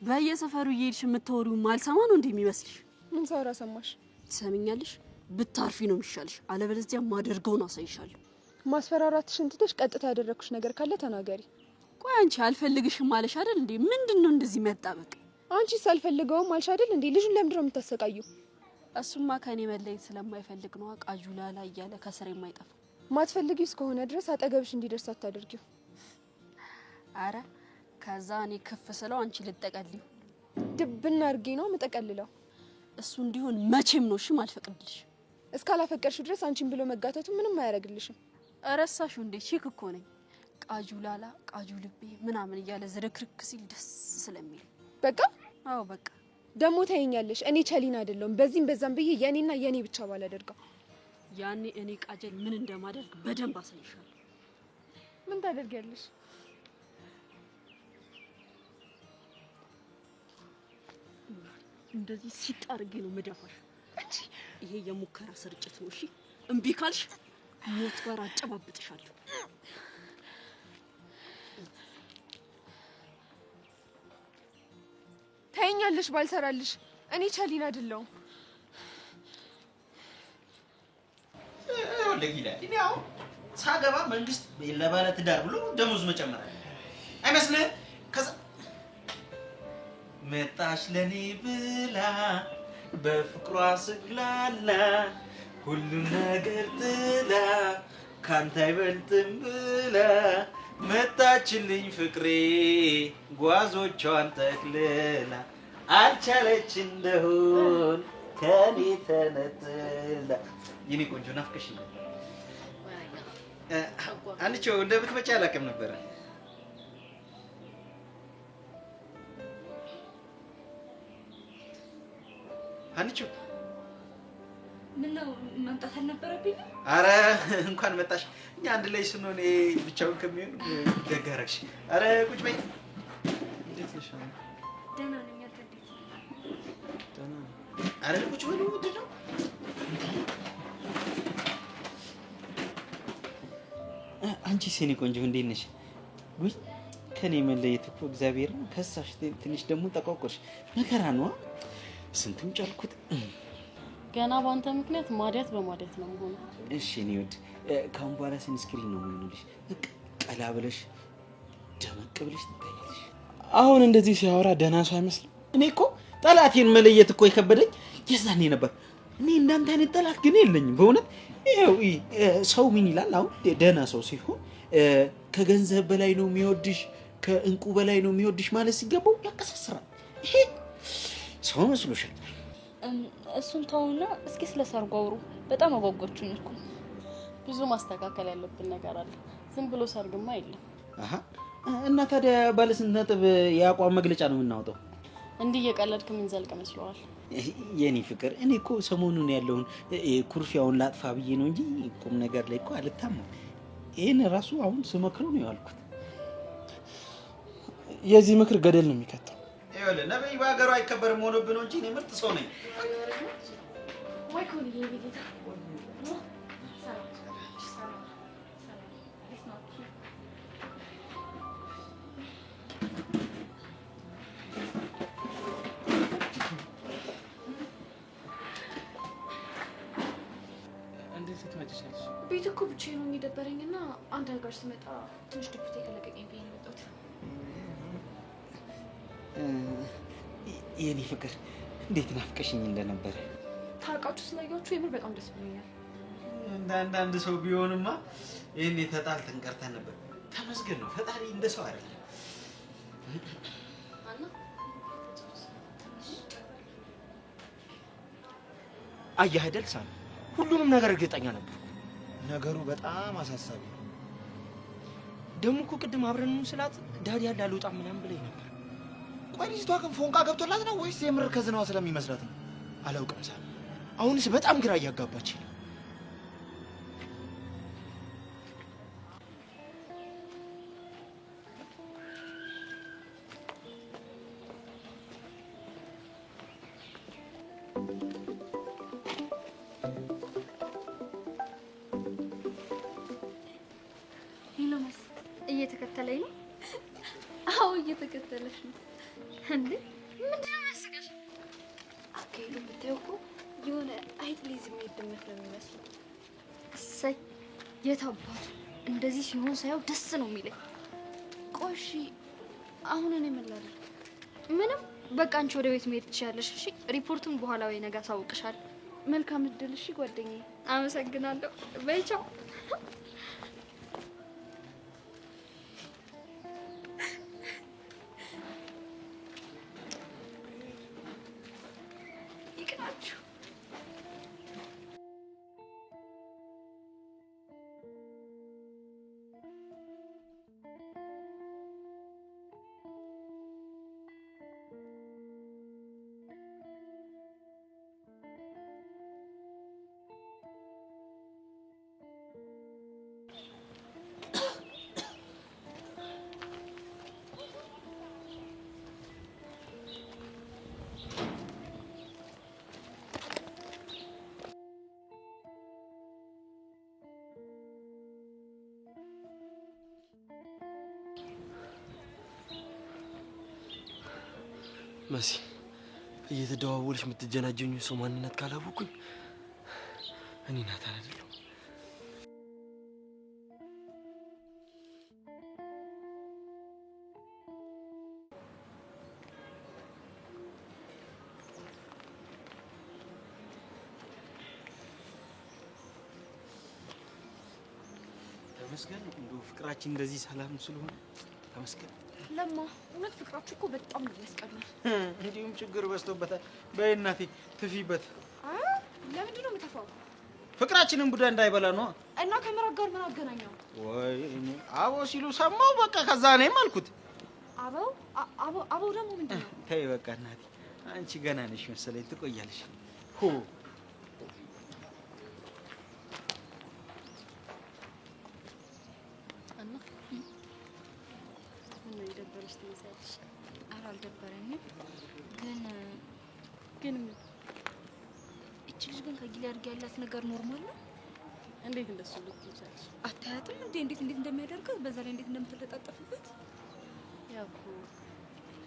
በየሰፈሩ እየሄድሽ የምታወሪው ማልሰማ ነው እንዴ የሚመስልሽ? ምን ሳወራ ሰማሽ? ትሰሚኛለሽ? ብታርፊ ነው የሚሻልሽ፣ አለበለዚያ ማደርገውን አሳይሻለሁ። ማስፈራራትሽን ትተሽ ቀጥታ ያደረኩሽ ነገር ካለ ተናገሪ። ቆይ አንቺ አልፈልግሽም ማለሽ አይደል እንዴ? ምንድነው እንደዚህ መጣበቅ? አንቺስ አልፈልገውም አልሽ አይደል እንዴ? ልጁን ለምንድን ነው የምታሰቃዩ? እሱማ ከኔ መለየት ስለማይፈልግ ነው ቃጁላላ እያለ ከስር የማይጠፋ። ማትፈልጊው እስከሆነ ድረስ አጠገብሽ እንዲደርስ አታደርጊው። አረ ከዛ እኔ ከፍ ስለው አንቺ ልጠቀልዩ። ድብና አድርጌ ነው የምጠቀልለው። እሱ እንዲሆን መቼም ነው እሺ ማልፈቅድልሽ። እስካላፈቀርሽ ድረስ አንቺን ብሎ መጋተቱ ምንም አያደርግልሽም። እረሳሽው እንዴ? ቺክ እኮ ነኝ። ቃጁላላ ቃጁ ልቤ ምናምን እያለ ዝርክርክ ሲል ደስ ስለሚል በቃ። አዎ በቃ። ደግሞ ታየኛለሽ፣ እኔ ቸሊና አይደለሁም። በዚህም በዛም ብዬ የኔና የኔ ብቻ ባላደርገው ያኔ እኔ ቃጀል ምን እንደማደርግ በደንብ አሳይሻለሁ። ምን ታደርጊያለሽ? እንደዚህ ሲጣርጌ ነው መዳፋሽ። ይሄ የሙከራ ስርጭት ነው። እሺ እምቢ ካልሽ ሞት ጋር አጨባብጥሻለሁ። ታየኛለሽ ባልሰራልሽ። እኔ ቸሊና አይደለሁም። ይላል እኔ አሁን ሳገባ መንግስት ለባለ ትዳር ብሎ ደሞዝ መጨመር አይመስልህም? ከዛ መጣሽ ለኔ ብላ በፍቅሯ ስግላላ ሁሉ ነገር ጥላ ካንተ አይበልጥም ብላ መጣችልኝ ፍቅሬ ጓዞቿን ጠቅልላ አልቻለች እንደሆን ከኔ ተነጥላ። የኔ ቆንጆ ናፍቀሽኝ አንቺ እንደምትመጪ አላውቅም ነበረ። አንቺ ምን ነው መምጣት አልነበረብኝ? አረ እንኳን መጣሽ። እኛ አንድ ላይ ስንሆን ብቻውን ከሚሆን ደግ አደረግሽ። አረ ቁጭ በይ። እንዴት ነሽ? ደህና ነኝ። አትደግ። ደህና። አረ ቁጭ በሉ። ምንድን ነው? አንቺ የኔ ቆንጆ እንዴት ነሽ? ውይ ከኔ መለየት እኮ እግዚአብሔርን ከሳሽ። ትንሽ ደግሞ ጠቋቆርሽ። መከራ ነው። ስንቱን ጫልኩት። ገና ባንተ ምክንያት ማዲያት በማዲያት ነው መሆኑ። እሺ እኔ ወድ ካሁን በኋላ ስንስክሪን ነው የሚሆንልሽ። ቀላ ብለሽ ደመቅ ብለሽ ትታያለሽ። አሁን እንደዚህ ሲያወራ ደህና ሰው አይመስልም። እኔ እኮ ጠላቴን መለየት እኮ የከበደኝ የዛኔ ነበር። እኔ እንዳንተ አይነት ጠላት ግን የለኝም በእውነት። ይኸው ሰው ምን ይላል አሁን ደህና ሰው ሲሆን ከገንዘብ በላይ ነው የሚወድሽ፣ ከእንቁ በላይ ነው የሚወድሽ ማለት ሲገባው ያቀሳስራል። ይሄ ሰው መስሎሻል? እሱን ተውና እስኪ ስለ ሰርጉ አውሩ። በጣም አጓጓችሁኝ እኮ። ብዙ ማስተካከል ያለብን ነገር አለ። ዝም ብሎ ሰርግማ የለም። አሃ እና ታዲያ ባለ ስንት ነጥብ የአቋም መግለጫ ነው የምናወጣው? እንዲህ እየቀለድክ ምን ዘልቅ መስሎሃል? የኔ ፍቅር እኔ እኮ ሰሞኑን ያለውን ኩርፊያውን ላጥፋ ብዬ ነው እንጂ ቁም ነገር ላይ እኮ አልታማም። ይሄን ራሱ አሁን ስመክረው ነው ያልኩት። የዚህ ምክር ገደል ነው የሚከተው። ይኸውልህ ነብይ በሀገሩ አይከበርም ሆኖብህ ነው እንጂ እኔ ምርጥ ሰው ነኝ። ወይ ኮኒ ይሄ ቤት እኮ ብቻዬን ሆኜ ደበረኝና አንተ ጋር ስመጣ ትንሽ ድብቴ ከለቀቀኝ ብዬ ነው የመጣሁት። የኔ ፍቅር እንዴት ናፍቀሽኝ እንደነበረ ታርቃችሁ ስላያችሁ የምር በጣም ደስ ብሎኛል። አንዳንድ ሰው ቢሆንማ ይሄን ተጣልተን ቀርተን ነበር። ተመስገን ነው ፈጣሪ እንደ ሰው አይደለም። አየህ አይደል ሳሚ፣ ሁሉንም ነገር እርግጠኛ ነበር። ነገሩ በጣም አሳሳቢ ነው። ደግሞ እኮ ቅድም አብረን ስላት ዳዲ ያለ አልወጣም ምናምን ብለኝ ነበር። ቆይ ልጅቷ ግን ፎንቃ ገብቶላት ነው ወይስ የምር ከዝናዋ ስለሚመስላት ነው? አላውቅም ሳሚ፣ አሁንስ በጣም ግራ እያጋባች ነው። እየተከተለኝ ነው? አዎ እየተከተለሽ ነው። እንዴ ምንድነው ያስቀሽ? አካሄዱ ብታየው እኮ የሆነ አይጥ ሊይዝ የሚሄድ ድመት ነው የሚመስለው። እሰይ የታባቱ እንደዚህ ሲሆን ሳየው ደስ ነው የሚለኝ። ቆሺ አሁን እኔ ምን ላድርግ? ምንም በቃ አንቺ ወደ ቤት መሄድ ትችያለሽ። እሺ ሪፖርቱን በኋላ ወይ ነገ አሳውቅሻለሁ። መልካም እድል። እሺ ጓደኛዬ። አመሰግናለሁ። በይ ቻው። መሲ እየተደዋወልሽ የምትጀናጀኙ ሰው ማንነት ካላወቁኝ እኔ ናታን አይደለሁ። ተመስገን እንደው ፍቅራችን እንደዚህ ሰላም ስለሆነ ተመስገን። ለማ እውነት ፍቅራችሁ እኮ በጣም ነው የሚያስቀናው። እንዲሁም ችግር በዝቶበታል። በይ እናቴ ትፊበት። ለምንድን ነው የምተፋው? ፍቅራችንን ቡዳ እንዳይበላ ነው። እና ከምራቅ ጋር ምን አገናኘው? ወይ አቦ ሲሉ ሰማው። በቃ ከዛ እኔም አልኩት። አበው ደግሞ ምንድን ነው? ተይ በቃ እናቴ፣ አንቺ ገና ነሽ መሰለኝ ትቆያለሽ። ትመስያለሽ። ኧረ አልደበረኝም። ግን እቺ ልጅ ግን ከጊሊያድ ጋር ያላት ነገር ኖርማል ነው? እንዴት እንደሱ ልትይ ቻልሽ? አታያትም እንዴ እንዴት እንደሚያደርጋት፣ በዛ ላይ እንዴት እንደምትለጣጠፍበት። ያው እኮ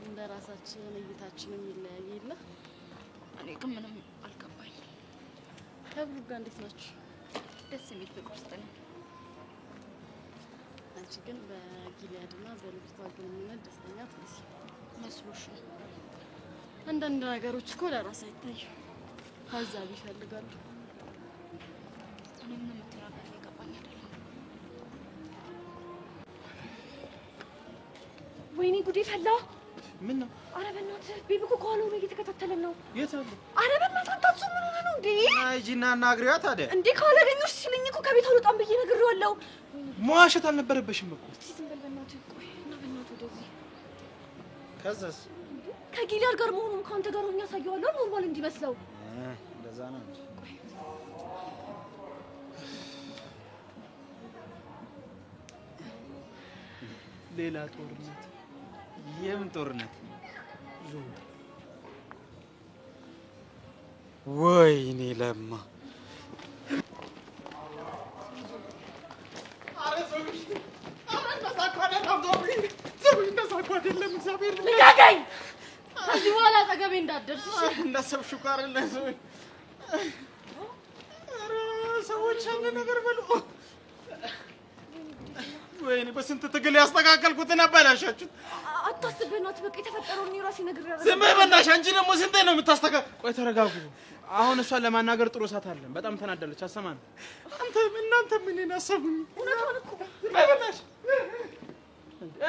እንደ ራሳችን እይታችንም ይለያይ የለ። እኔ ግን ምንም አልገባኝ። ከብሩክ ጋር እንዴት ናችሁ? ደስ የሚል ፍቅር ውስጥ ነኝ። አንቺ ግን በጊሊያድና በልጅቷ ግንኙነት ደስተኛ ትመስይ መስሎሽ ነው? አንዳንድ ነገሮች እኮ ለራስ አይታዩም፣ ሀሳብ ይፈልጋሉ። እኔ ምንም የምትናገር እየገባኝ አይደለም። ወይኔ ጉዴ ፈላ። ምን ነው? ኧረ በእናትህ ቤቢ እኮ ከኋላው ነው እየተከታተለን ነው። የት አለ? ኧረ በእናትህ አታጥሱ። ምን ሆነህ ነው እንዴ? ሂጂና አናግሪዋ ታዲያ። እንዴ ካላገኘሁሽ ሲለኝ እኮ ከቤት አልወጣም ብዬ ነግሬዋለሁ። መዋሸት አልነበረበሽም እኮ። እስኪ ዝም በል በእናትህ። ቆይ እና በእናትህ ወደዚህ። ከዛስ? ከጊሊያድ ጋር መሆኑን ከአንተ ጋር ሆኜ አሳየዋለሁ፣ ኖርማል እንዲመስለው። እንደዛ ነው እንጂ። ሌላ ጦርነት? የምን ጦርነት? ወይኔ ለማ ልቀቀኝ! ከዚህ በኋላ አጠገቤ እንዳትደርስ እንዳሰብሽው ጋር ሰዎች አንድ ነገር በሉ። ወይኔ በስንት ትግል ያስተካከልኩትን አበላሻችሁት። አታስብ በእናትህ በቃ የተፈጠረውን እኔ ራሴ ነግሬሃለሁ። ዝም በይ በእናትሽ። አንቺ ደግሞ ስንቴ ነው የምታስተካክል? ቆይ ተረጋጉ። አሁን እሷን ለማናገር ጥሩ ሰዓት አለን። በጣም ተናደለች። አሰማን። እናንተ ምን አሰቡኝ? እውነቷን እኮ ዝም በይ በእናትሽ።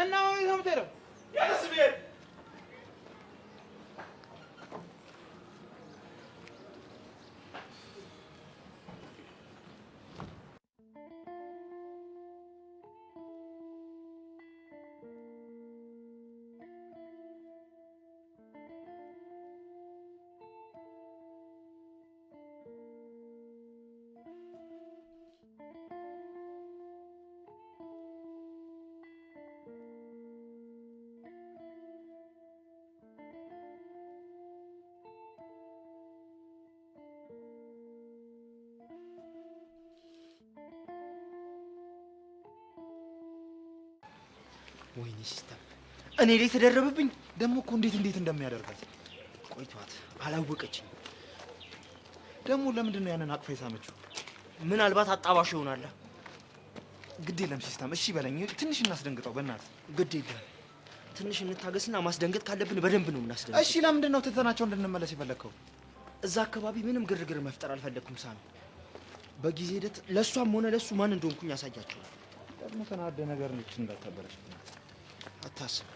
እና ወይ ከምትሄደው ያለስ ብሄድ ወይኔ ሲስተም እኔ ላይ ተደረበብኝ። ደግሞ እኮ እንዴት እንደሚያደርጋት ቆይቷት አላወቀችኝ። ደግሞ ለምንድን ነው ያንን አቅፋ የሳመችው? ምናልባት አጣባሽ ይሆናል። ግድ የለም ሲስተም፣ እሺ በለኝ። ትንሽ እናስደንግጠው በእናትህ። ግድ የለም ትንሽ እንታገስና ማስደንገጥ ካለብን በደንብ ነው የምናስደንገጥ። እሺ ለምንድን ነው ትተናቸው እንድንመለስ የፈለግከው? እዛ አካባቢ ምንም ግርግር መፍጠር አልፈለግኩም ሳሚ። በጊዜ ሂደት ለእሷም ሆነ ለእሱ ማን እንደሆንኩኝ ያሳያቸዋል። ደግሞ ተናደ ነገር ነች እንዳታበላሽ። አታስብ፣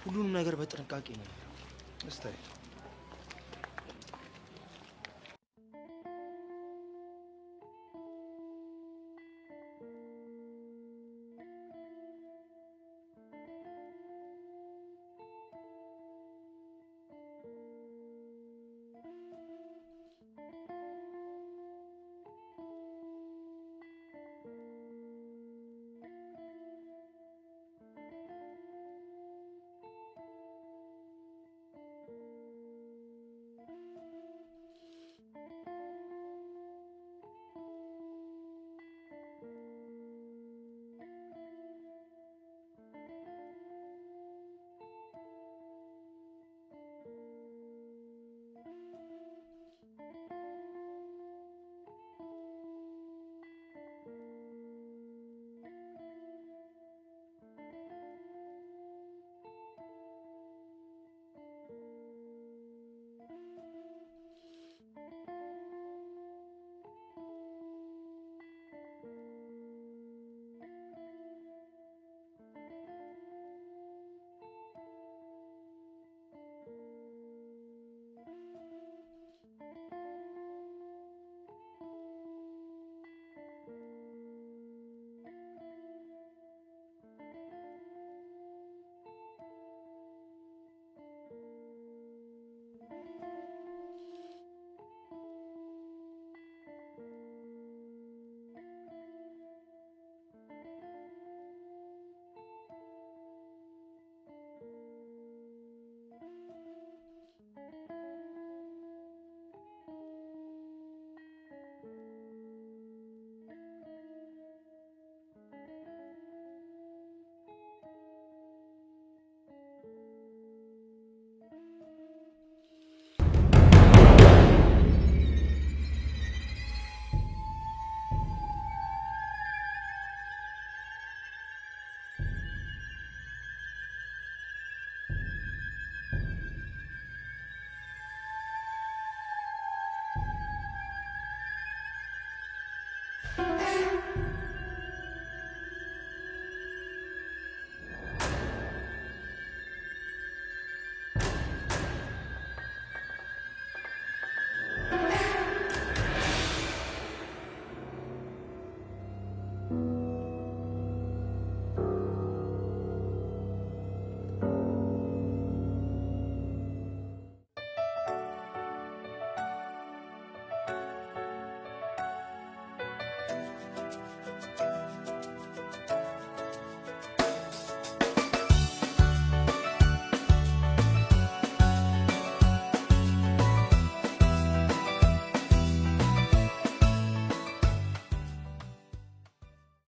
ሁሉንም ነገር በጥንቃቄ ነው። እስታይ